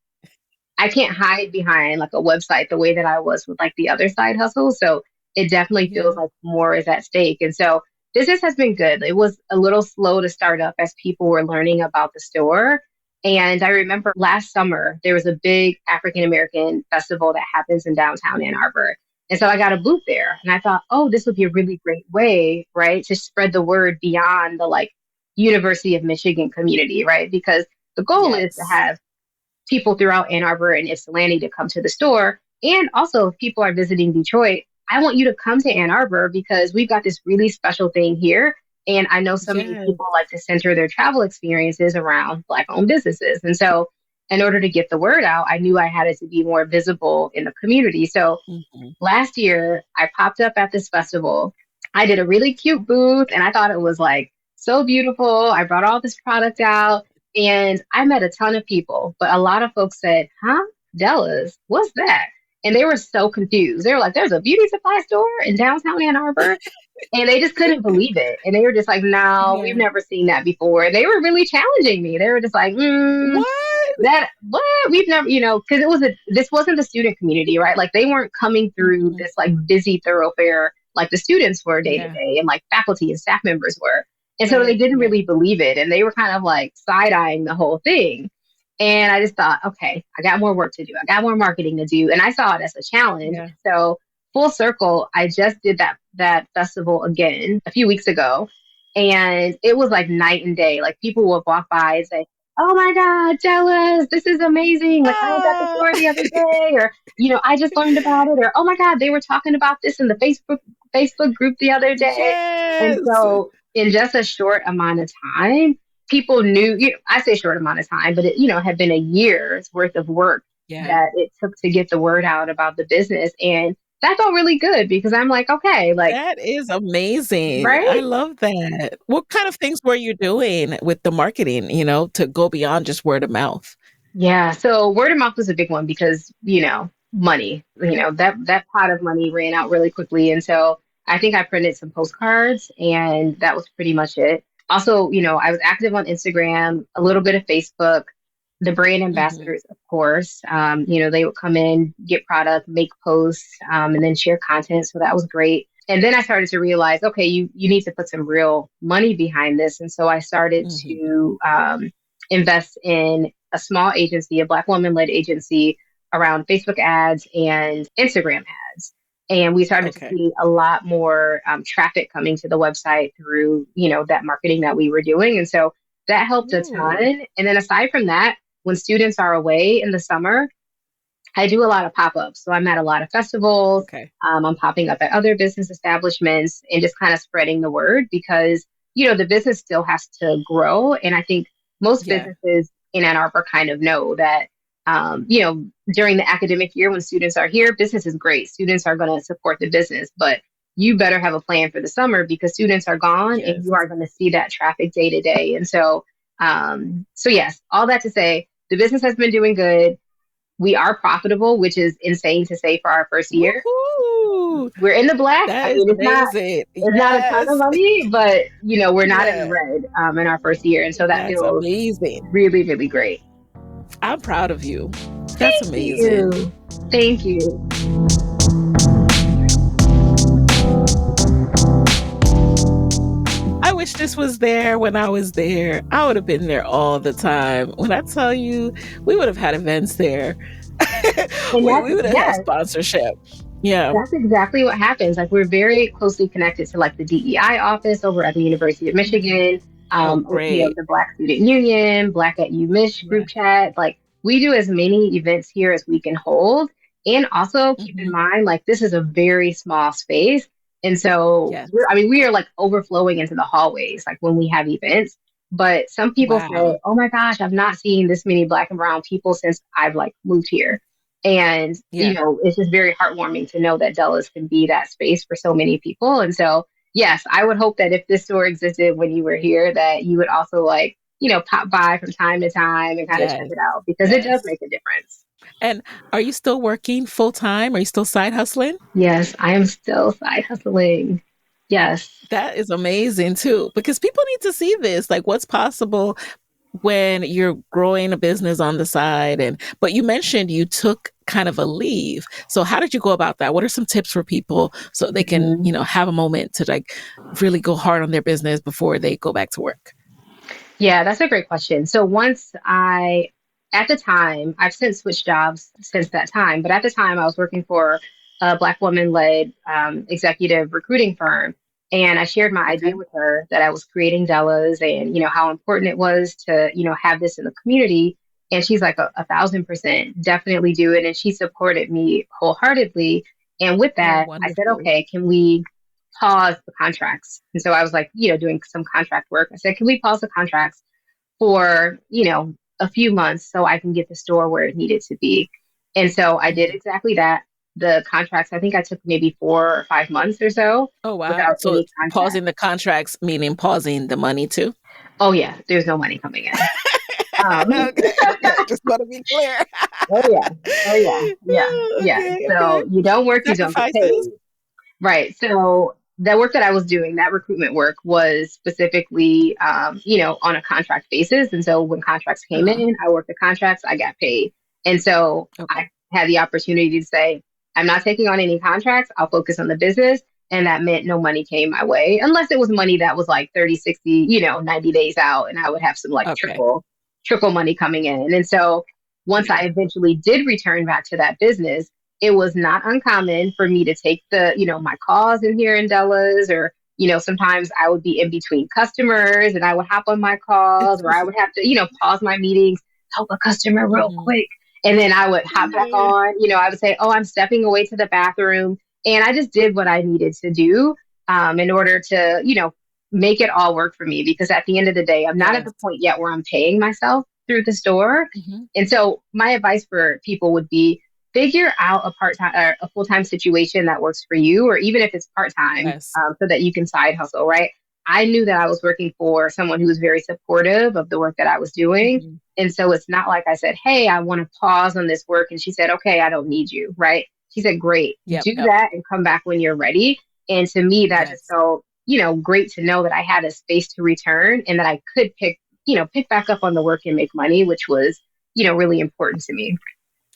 I can't hide behind like a website the way that I was with like the other side hustles. So it definitely feels Yeah. like more is at stake. And so business has been good. It was a little slow to start up as people were learning about the store. And I remember last summer, there was a big African American festival that happens in downtown Ann Arbor. And so I got a booth there and I thought, oh, this would be a really great way, right, to spread the word beyond the like University of Michigan community, right? Because the goal is to Yes. have people throughout Ann Arbor and Ypsilanti to come to the store. And also, if people are visiting Detroit, I want you to come to Ann Arbor because we've got this really special thing here. And I know so many Yes. people like to center their travel experiences around Black owned businesses. And so, in order to get the word out, I knew I had to be more visible in the community. So, Mhm. last year, I popped up at this festival. I did a really cute booth and I thought it was like so beautiful. I brought all this product out and I met a ton of people, but a lot of folks said, huh? Della's, what's that? And they were so confused. They were like, there's a beauty supply store in downtown Ann Arbor. And they just couldn't believe it. And they were just like, no, we've Yeah. never seen that before. And they were really challenging me. They were just like, What? that, what? We've never, because this wasn't the student community, right? Like they weren't coming through Mhm. this like busy thoroughfare like the students were day to Yeah. day and like faculty and staff members were. And so they Right. didn't Right. really believe it. And they were kind of like side eyeing the whole thing. And I just thought, okay, I got more work to do. I got more marketing to do. And I saw it as a challenge. Yeah. So full circle, I just did that festival again a few weeks ago. And it was like night and day. Like people would walk by and say, oh my God, Dallas, this is amazing. Like I was at the Ah, store the other day, or I just learned about it, or oh my God, they were talking about this in the Facebook group the other day. And yes. so in just a short amount of time, people knew, I say short amount of time, but it, had been a year's worth of work Yeah. that it took to get the word out about the business. And that felt really good because I'm like, okay, like, That is amazing. I right? love that. What kind of things were you doing with the marketing, to go beyond just word of mouth? Yeah. So word of mouth was a big one because, money, that pot of money ran out really quickly. And so I think I printed some postcards and that was pretty much it. Also, I was active on Instagram, a little bit of Facebook, the brand Mhm. ambassadors, of course. They would come in, get product, make posts, and then share content. So that was great. And then I started to realize, okay, you need to put some real money behind this. And so I started Mhm. to invest in a small agency, a Black woman led agency around Facebook ads and Instagram ads. And we started to Okay. see a lot more traffic coming to the website through, that marketing that we were doing. And so that helped a Ooh. ton. And then aside from that, when students are away in the summer, I do a lot of pop ups. So I'm at a lot of festivals. Okay. I'm popping up at other business establishments and just kind of spreading the word because, the business still has to grow. And I think most Yeah. businesses in Ann Arbor kind of know that, during the academic year when students are here, business is great. Students are going to support the business, but you better have a plan for the summer because students are gone and Yes. you are going to see that traffic day to day. And so yes, all that to say, the business has been doing good. We are profitable, which is insane to say for our first year. Woohoo! We're in the black. That I is mean, amazing. it's not a ton of Yes. money, but we're not in the Yeah. red in our first year, and so that That's feels amazing. really, really great. I'm proud of you. That's Thank amazing. you. Thank you. I wish this was there when I was there. I would have been there all the time. When I tell you, we would have had events there. And we would have had yes, sponsorship. Yeah. that's exactly what happens. Like we're very closely connected to like the DEI office over at the University of Mhm. Michigan. Oh, great. The Black Student Union, Black at UMich Yeah. group chat. Like we do as many events here as we can hold. And also keep in Hmm. mind, like this is a very small space. And so Yes. we are like overflowing into the hallways, like when we have events. But some people say, Wow. oh my gosh, I've not seen this many Black and brown people since I've like moved here. And, Yeah. it's just very heartwarming to know that Della's can be that space for so many people. And so, yes, I would hope that if this store existed when you were here, that you would also like, pop by from time to time and kind of check Yes. it out because it does Yes. make a difference. And are you still working full time? Are you still side hustling? Yes, I am still side hustling. Yes. That is amazing too, because people need to see this, like what's possible when you're growing a business on the side. And but you mentioned you took kind of a leave. So how did you go about that? What are some tips for people so they can, Mhm. have a moment to like really go hard on their business before they go back to work? Yeah, that's a great question. So at the time, I've since switched jobs since that time, but at the time I was working for a Black woman led executive recruiting firm. And I shared my Okay. idea with her that I was creating Dellas and, how important it was to, have this in the community. And she's like 1,000% definitely do it. And she supported me wholeheartedly. And with Oh, that, I said, wonderful. okay, can we pause the contracts? And so I was like, doing some contract work. I said, can we pause the contracts for, a few months so I can get the store where it needed to be? And so I did Mhm. exactly that. The contracts, I think I took maybe 4 or 5 months or so Oh, wow. without So any contact. pausing the contracts, meaning pausing the money too? Oh, yeah, there's no money coming in. Um, Okay. Okay. Just want to be clear. oh, yeah. Oh, yeah. Yeah. Yeah. Okay. Okay. So you don't work, you don't get Sacrifices. paid. Right. So the work that I was doing, that recruitment work was specifically, on a contract basis. And so when contracts came Uh-huh. in, I worked the contracts, I got paid. And so Okay. I had the opportunity to say, I'm not taking on any contracts. I'll focus on the business. And that meant no money came my way, unless it was money that was like 30, 60, 90 days out. And I would have some like Okay. trickle money coming in. And so once I Yeah. eventually did return back to that business, it was not uncommon for me to take my calls in here in Della's, or, sometimes I would be in between customers and I would hop on my calls, or I would have to, pause my meetings, help a customer real Hmm. quick. And then I would hop back Yeah. on, I would say, oh, I'm stepping away to the bathroom. And I just did what I needed to do in order to, make it all work for me. Because at the end of the day, I'm not at Yes. the point yet where I'm paying myself through the store. Hmm. And so my advice for people would be, figure out a part-time or a full-time situation that works for you, or even if it's part-time, Yes. so that you can side hustle, right? I knew that I was working for someone who was very supportive of the work that I was doing. Hmm. And so it's not like I said, hey, I want to pause on this work. And she said, okay, I don't need you, right? She said, great, Yep. do Yep. that and come back when you're ready. And to me, that just Yes. felt, great to know that I had a space to return and that I could pick back up on the work and make money, which was, really important to me.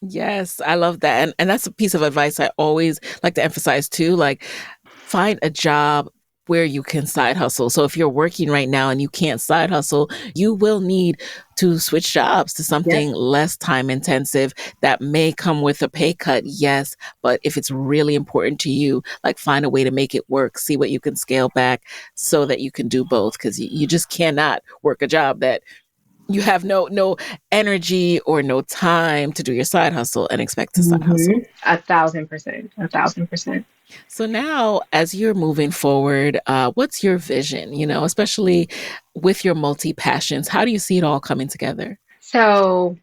Yes, I love that. And that's a piece of advice I always like to emphasize too. Like, find a job where you can side hustle. So if you're working right now and you can't side hustle, you will need to switch jobs to Yep. something less time intensive that may come with a pay cut. Yes. But if it's really important to you, like, find a way to make it work, see what you can scale back so that you can do both. Cause you just cannot work a job that you have no energy or no time to do your side hustle and expect to side hustle. 1,000%, 1,000%. So now, as you're moving forward, what's your vision? Especially with your multi passions, how do you see it all coming together? So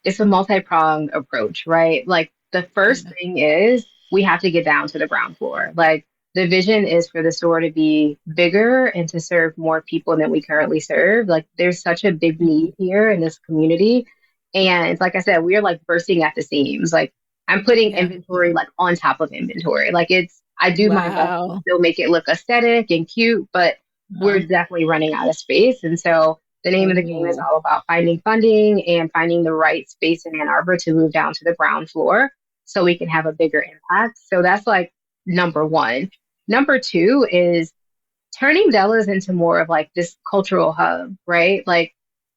it's a multi-pronged approach, right? Like the first Yeah. thing is we have to get down to the ground floor. Like the vision is for the store to be bigger and to serve more people than we currently serve. Like there's such a big Mhm. need here in this community. And like I said, we're like bursting at the seams. Like I'm putting Yeah. inventory Yeah. like on top of inventory. Like I do my best to Wow. still make it look aesthetic and cute, but we're Uh-huh. definitely running out of space. And so the name of the game is Oh, all about finding funding and finding the right space in Ann Arbor to move down to the ground floor so we can have a bigger impact. So that's like number one. Number two is turning Della's into more of like this cultural hub, right? Like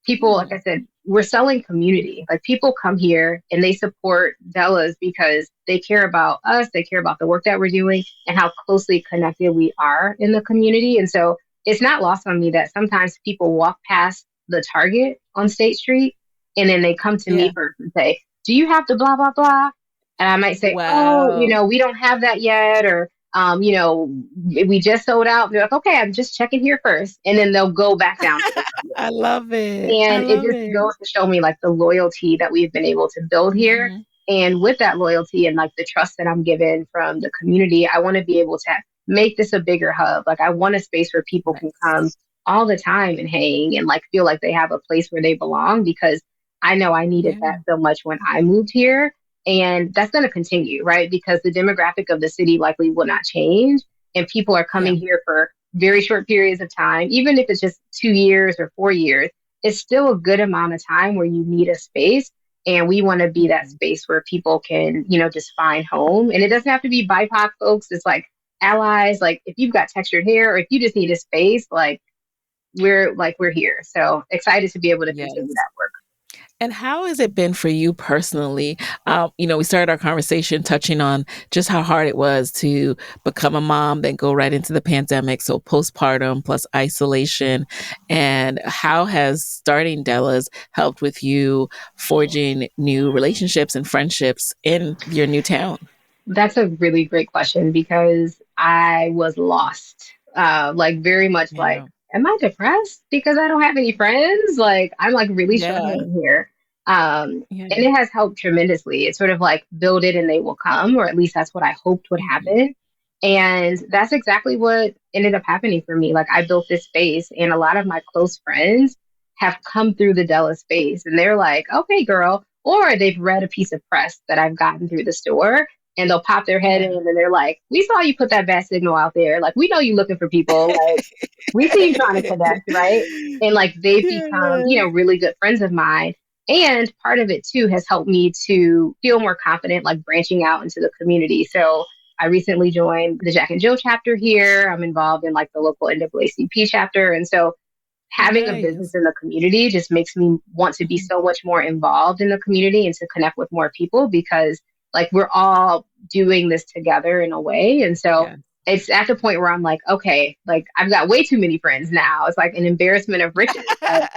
people, like I hmm. said, we're selling community. Like people come here and they support Della's because they care about us, they care about the work that we're doing and how closely connected we are in the community. And so it's not lost on me that sometimes people walk past the Target on State Street and then they come to Yeah. me first and say, do you have the blah, blah, blah? And I might say, oh, Wow. we don't have that yet. Or, we just sold out. They're like, okay, I'm just checking here first. And then they'll go back down to the Target. I love it. I And it love just it. goes to show me like the loyalty that we've been able to build here. Hmm. And with that loyalty and like the trust that I'm given from the community, I want to be able to make this a bigger hub. Like I want a space where people can come Nice. all the time and hang and like feel like they have a place where they belong, because I know I needed Yeah. that so much when I moved here. And that's going to continue, right? Because the demographic of the city likely will not change. And people are Yeah. coming here for very short periods of time, even if it's just 2 years or 4 years. It's still a good amount of time where you need a space. And we want to be that Mhm. space where people can, just find home. And it doesn't have to be BIPOC folks. It's like allies. Like if you've got textured hair or if you just need a space, we're here. So excited to be able to continue Yes. that work. And how has it been for you personally? We started our conversation touching on just how hard it was to become a mom, then go right into the pandemic. So postpartum plus isolation. And how has starting Della's helped with you forging new relationships and friendships in your new town? That's a really great question because I was lost. Like very much like, Yeah. am I depressed because I don't have any friends? Like I'm like really Yeah. struggling here. And Yeah. it has helped tremendously. It's sort of like build it and they will come, or at least that's what I hoped would Mhm. happen. And that's exactly what ended up happening for me. Like I built this space and a lot of my close friends have come through the Della space and they're like, okay, girl, or they've read a piece of press that I've gotten through the store and they'll pop their head in Yeah. and they're like, we saw you put that bat signal out there. Like, we know you looking for people. Like, we see you trying to connect, right? And like they've become, Yeah. really good friends of mine. And part of it too has helped me to feel more confident, like branching out into the community. So I recently joined the Jack and Jill chapter here. I'm involved in like the local NAACP chapter. And so having a business Nice. in the community just makes me want to be Mhm. so much more involved in the community and to connect with more people because like we're all doing this together in a way. And so Yeah. it's at the point where I'm like, okay, like I've got way too many friends now. It's like an embarrassment of riches. Like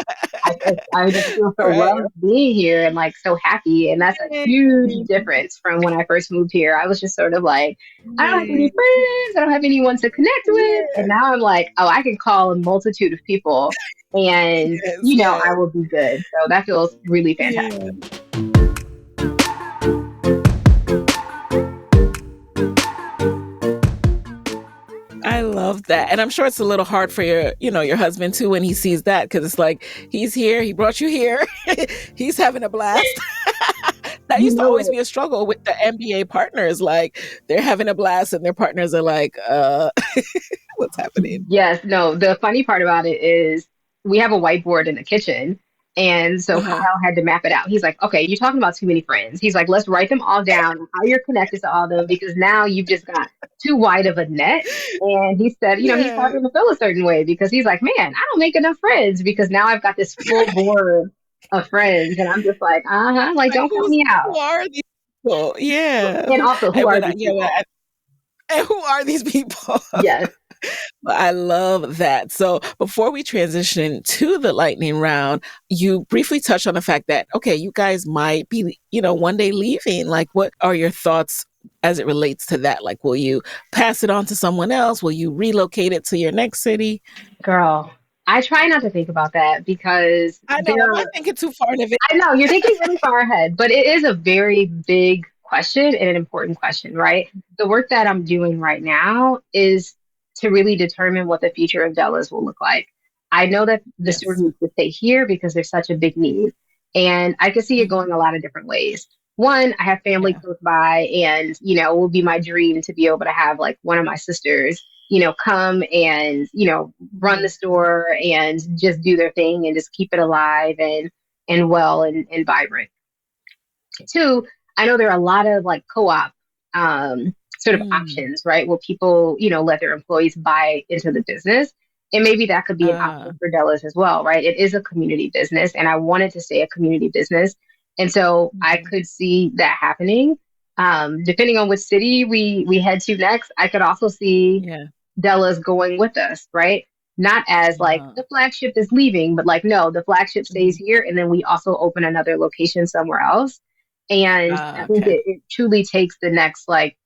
I just feel so Right. loved being here and like so happy. And that's a huge Yay. difference from when I first moved here. I was just sort of like, I don't have any Yay. friends. I don't have anyone to connect with. And Yeah. now I'm like, oh, I can call a multitude of people and, Yes. Yes. I will be good. So that feels really fantastic. Yeah. I love that. And I'm sure it's a little hard for your husband too when he sees that because it's like he's here, he brought you here, he's having a blast. That You used to know always it. be a struggle with the MBA partners. Like they're having a blast and their partners are like, what's happening? Yes, no, the funny part about it is we have a whiteboard in the kitchen. And so Uh-huh. Kyle had to map it out. He's like, okay, you're talking about too many friends. He's like, let's write them all down and how you're connected to all of them because now you've just got too wide of a net. And he said, he's Yeah. starting to feel a certain way because he's like, man, I don't make enough friends because now I've got this full board of friends. And I'm just like, like, Like don't count me who out. are these people? Yeah. And also, who And are when these yeah, people? and who are these people? Yes. I love that. So before we transition to the lightning round, you briefly touched on the fact that, okay, you guys might be, one day leaving. Like, what are your thoughts as it relates to that? Like, will you pass it on to someone else? Will you relocate it to your next city? Girl, I try not to think about that because I know. there Am I are thinking too far in advance? I know you're thinking really far ahead, but it is a very big question and an important question, right? The work that I'm doing right now is to really determine what the future of Della's will look like. I know that the store Yes. needs to stay here because there's such a big need, and I can see it Mhm. going a lot of different ways. One, I have family Yeah. close by, and it will be my dream to be able to have like one of my sisters, come and run the Mhm. store and just do their thing and just keep it alive and well and vibrant. Two, I know there are a lot of like co-op sort of Mm. options, right? Where people, let their employees buy into the business. And maybe that could be an Uh, option for Della's as well, right? It is a community business, and I wanted to stay a community business. And so I mhm. could see that happening. Depending on which city we head to next, I could also see Yeah. Della's going with us, right? Not as like Uh, the flagship is leaving, but like, no, the flagship stays mhm. here. And then we also open another location somewhere else. And I think Okay. it truly takes the next like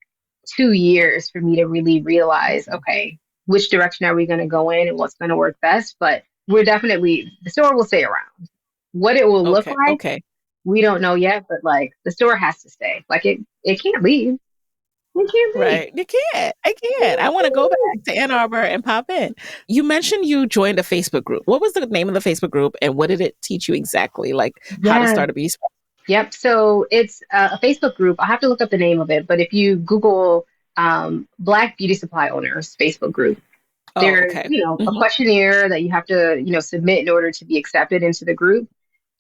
2 years for me to really realize, Okay. okay, which direction are we going to go in and what's going to work best? But the store will stay around. What it will look Okay. like, Okay. we don't know yet, but like the store has to stay. Like it can't leave. It can't leave. Right. You can't. I can't. I want to go back to Ann Arbor and pop in. You mentioned you joined a Facebook group. What was the name of the Facebook group and what did it teach you exactly? Like how to Yeah. start a beauty spa? Yep. So it's a Facebook group. I'll have to look up the name of it, but if you Google Black Beauty Supply Owners Facebook group, Oh, there's, okay. a Hmm. questionnaire that you have to, submit in order to be accepted into the group.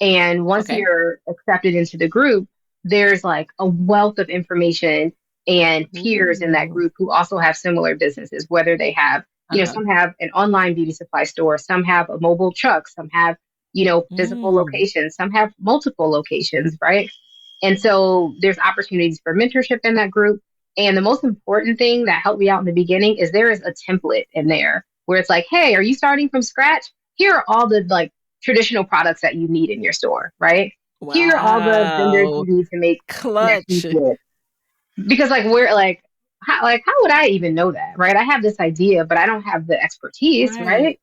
And once Okay. you're accepted into the group, there's like a wealth of information and peers in that Ooh. group who also have similar businesses, whether they have, Uh-huh. some have an online beauty supply store, some have a mobile truck, some have, physical Mm. locations, some have multiple locations, right? And so there's opportunities for mentorship in that group. And the most important thing that helped me out in the beginning is there is a template in there where it's like, hey, are you starting from scratch? Here are all the like traditional products that you need in your store, right? Here are all the vendors Wow. you need to make connections Clutch. with. Because like we're how would I even know that, right? I have this idea, but I don't have the expertise, Right. right?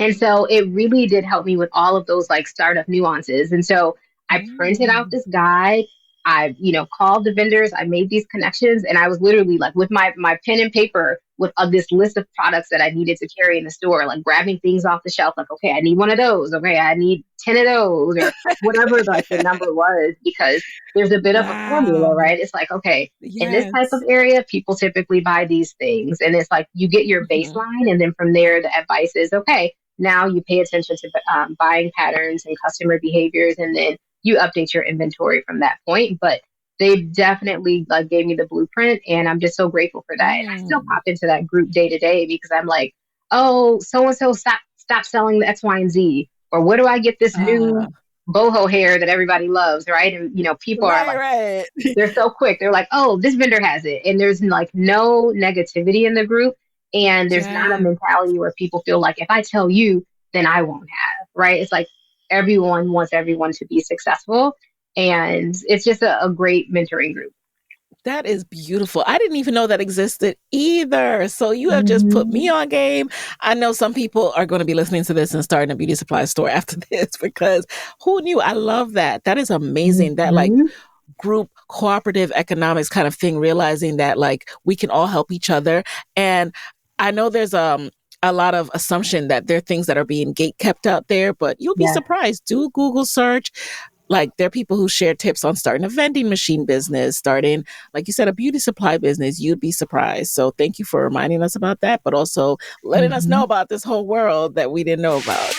And so it really did help me with all of those like startup nuances. And so I printed out Mm. this guide. I, called the vendors. I made these connections, and I was literally like with my pen and paper with this list of products that I needed to carry in the store, like grabbing things off the shelf, like, okay, I need one of those. Okay, I need 10 of those, or whatever like the number was, because there's a bit of a formula, Wow. right? It's like, okay, in this type of Yes. area, people typically buy these things. And it's like you get your Mhm. baseline, and then from there, the advice is, okay, now you pay attention to buying patterns and customer behaviors, and then you update your inventory from that point. But they definitely like gave me the blueprint, and I'm just so grateful for that. And I still Mm. pop into that group day to day because I'm like, oh, so and so stop selling the X, Y, and Z, or where do I get this Uh, new boho hair that everybody loves, right? And people are right, like, right. they're so quick. They're like, oh, this vendor has it. And there's like no negativity in the group. And there's not a Yeah. mentality where people feel like if I tell you, then I won't have, right? It's like everyone wants everyone to be successful. And it's just a great mentoring group. That is beautiful. I didn't even know that existed either. So you have just put me Mm-hmm. on game. I know some people are going to be listening to this and starting a beauty supply store after this because who knew? I love that. That is amazing. That like Mm-hmm. group cooperative economics kind of thing, realizing that like we can all help each other. And I know there's a lot of assumption that there are things that are being gate kept out there, but you'll be Yeah. surprised. Do a Google search. Like there are people who share tips on starting a vending machine business, starting, like you said, a beauty supply business. You'd be surprised. So thank you for reminding us about that, but also letting us know Mm-hmm. about this whole world that we didn't know about.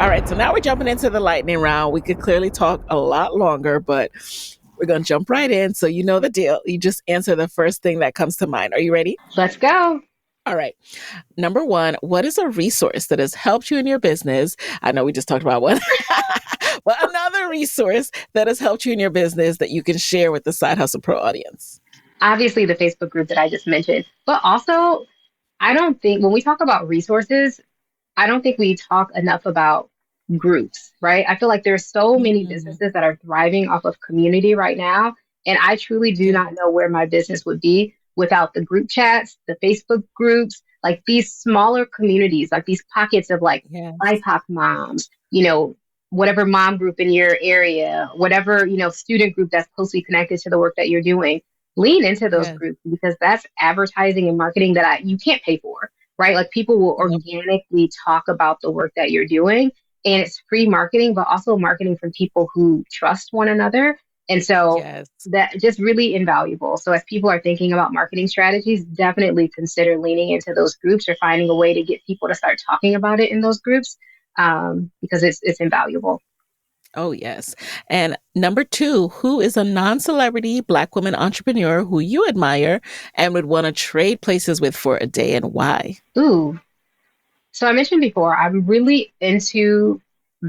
All right, so now we're jumping into the lightning round. We could clearly talk a lot longer, but we're going to jump right in. So you know the deal. You just answer the first thing that comes to mind. Are you ready? Let's go. All right. Number one, what is a resource that has helped you in your business? I know we just talked about one, but another resource that has helped you in your business that you can share with the Side Hustle Pro audience. Obviously, the Facebook group that I just mentioned, but also, I don't think when we talk about resources, I don't think we talk enough about groups, right? I feel like there's so many Mm, businesses that are thriving off of community right now. And I truly do yeah, not know where my business would be without the group chats, the Facebook groups, like these smaller communities, like these pockets of like yes, BIPOC moms, whatever mom group in your area, whatever, student group that's closely connected to the work that you're doing. Lean into those yes, groups because that's advertising and marketing that you can't pay for, right? Like people will yep, organically talk about the work that you're doing, and it's free marketing, but also marketing from people who trust one another. And so yes. that just really invaluable. So as people are thinking about marketing strategies, definitely consider leaning into those groups or finding a way to get people to start talking about it in those groups, because it's invaluable. Oh, yes. And number two, who is a non celebrity Black woman entrepreneur who you admire and would want to trade places with for a day and why? Ooh, so I mentioned before, I'm really into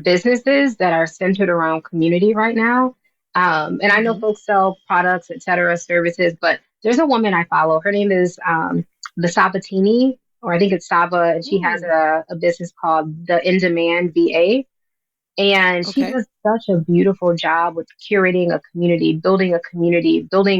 businesses that are centered around community right now. And I know Hmm. folks sell products, et cetera, services, but there's a woman I follow. Her name is the Sabatini, or I think it's Saba, and she has Ooh, a business called the In Demand VA. And she okay. does such a beautiful job with curating a community, building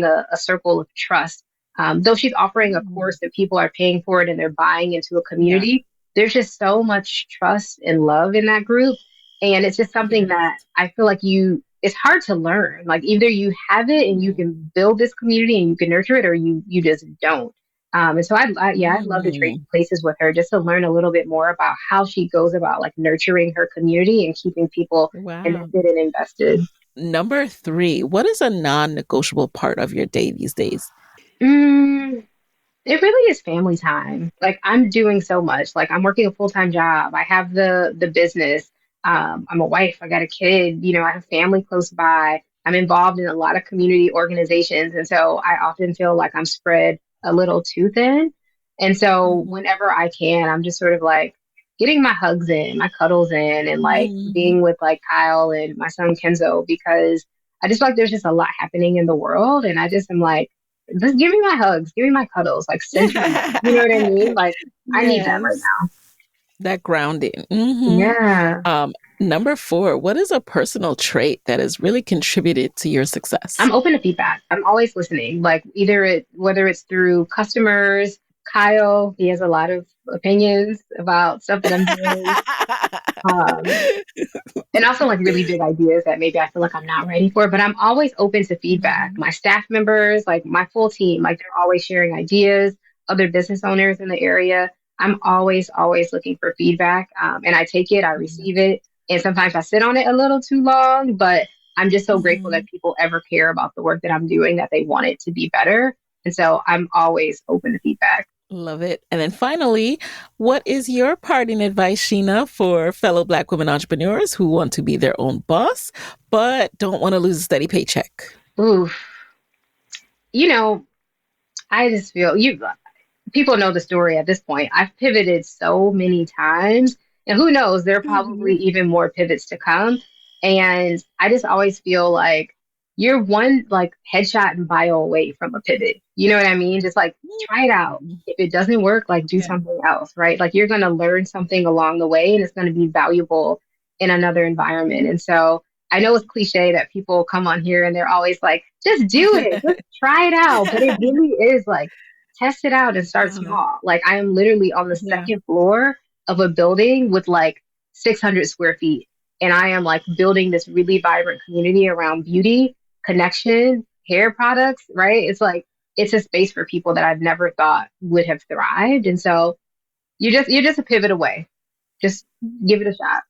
a circle of trust. Though she's offering a Mm, course that people are paying for it and they're buying into a yeah, community, there's just so much trust and love in that group. And it's just something yes. that I feel like it's hard to learn. Like either you have it and you Mm, can build this community and you can nurture it, or you just don't. And so yeah, I'd love to trade mm. places with her just to learn a little bit more about how she goes about like nurturing her community and keeping people Wow. connected and invested. Number three, what is a non negotiable part of your day these days? Mm, it really is family time. Like I'm doing so much. Like I'm working a full-time job. I have the business. I'm a wife. I got a kid. I have family close by. I'm involved in a lot of community organizations, and so I often feel like I'm spread a little too thin. And so Hmm. whenever I can, I'm just sort of like getting my hugs in, my cuddles in, and like Hmm. being with like Kyle and my son Kenzo, because I just feel like there's just a lot happening in the world, and I just am like, just give me my hugs, give me my cuddles, like center me. You know what I mean? Like I need that right Yes. That grounding. now. Hmm. Yeah. Number four, what is a personal trait that has really contributed to your success? I'm open to feedback. I'm always listening. Like whether it's through customers, Kyle, he has a lot of opinions about stuff that I'm doing. Um, and also like really big ideas that maybe I feel like I'm not ready for, but I'm always open to feedback. Mhm. My staff members, like my full team, like they're always sharing ideas, other business owners in the area. I'm always looking for feedback. And I take it, I Mhm. receive it. And sometimes I sit on it a little too long, but I'm just so grateful that Mhm. people ever care about the work that I'm doing, that they want it to be better. And so I'm always open to feedback. Love it. And then finally, what is your parting advice, Sheena, for fellow Black women entrepreneurs who want to be their own boss, but don't want to lose a steady paycheck? Ooh, you know, I just feel you people know the story at this point. I've pivoted so many times, and who knows, there are probably Mhm. even more pivots to come. And I just always feel like you're one like headshot and bio away from a pivot. You know what I mean? Just like try it out. Mhm. If it doesn't work, like do Yeah. something else, right? Like you're going to learn something along the way and it's going to be valuable in another environment. And so I know it's cliche that people come on here and they're always like, just do it, just try it out. But it really is like, test it out and start Uh-huh. small. Like I am literally on the Yeah. second floor of a building with like 600 square feet. And I am like building this really vibrant community around beauty, connection, hair products, right? It's like, it's a space for people that I've never thought would have thrived. And so you're just a pivot away. Just give it a shot.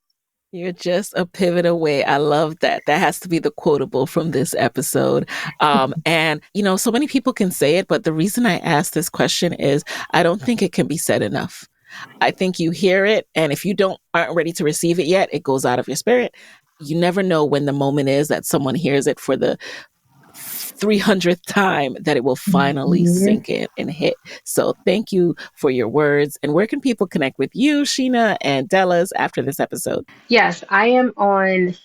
You're just a pivot away. I love that. That has to be the quotable from this episode. And, so many people can say it, but the reason I ask this question is I don't think it can be said enough. I think you hear it, and if you aren't ready to receive it yet, it goes out of your spirit. You never know when the moment is that someone hears it for the 300th time that it will finally Mhm. sink in and hit. So thank you for your words. And where can people connect with you, Sheena and Della's, after this episode? Yes, I am on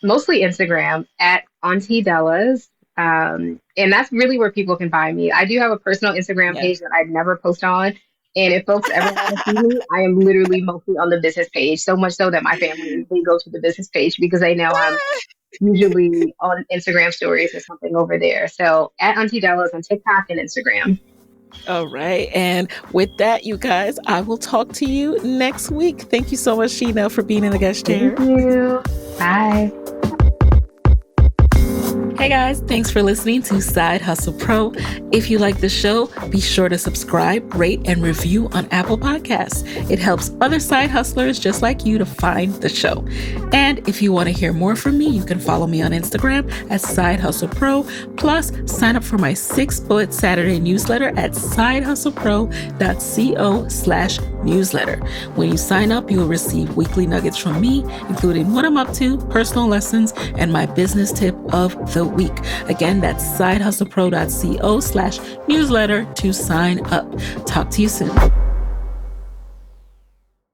mostly Instagram at Auntie Della's. And that's really where people can find me. I do have a personal Instagram Yeah. page that I'd never post on. And if folks ever want to see me, I am literally mostly on the business page. So much so that my family, they go to the business page because they know I'm usually on Instagram stories or something over there. So at Auntie Della's on TikTok and Instagram. All right. And with that, you guys, I will talk to you next week. Thank you so much, Sheena, for being in the guest chair. Thank you. Bye. Hey guys, thanks for listening to Side Hustle Pro. If you like the show, be sure to subscribe, rate, and review on Apple Podcasts. It helps other side hustlers just like you to find the show. And if you want to hear more from me, you can follow me on Instagram at Side Hustle Pro. Plus, sign up for my 6-bullet Saturday newsletter at sidehustlepro.co/newsletter. When you sign up, you will receive weekly nuggets from me, including what I'm up to, personal lessons, and my business tip of the week. Again, that's sidehustlepro.co/newsletter to sign up. Talk to you soon.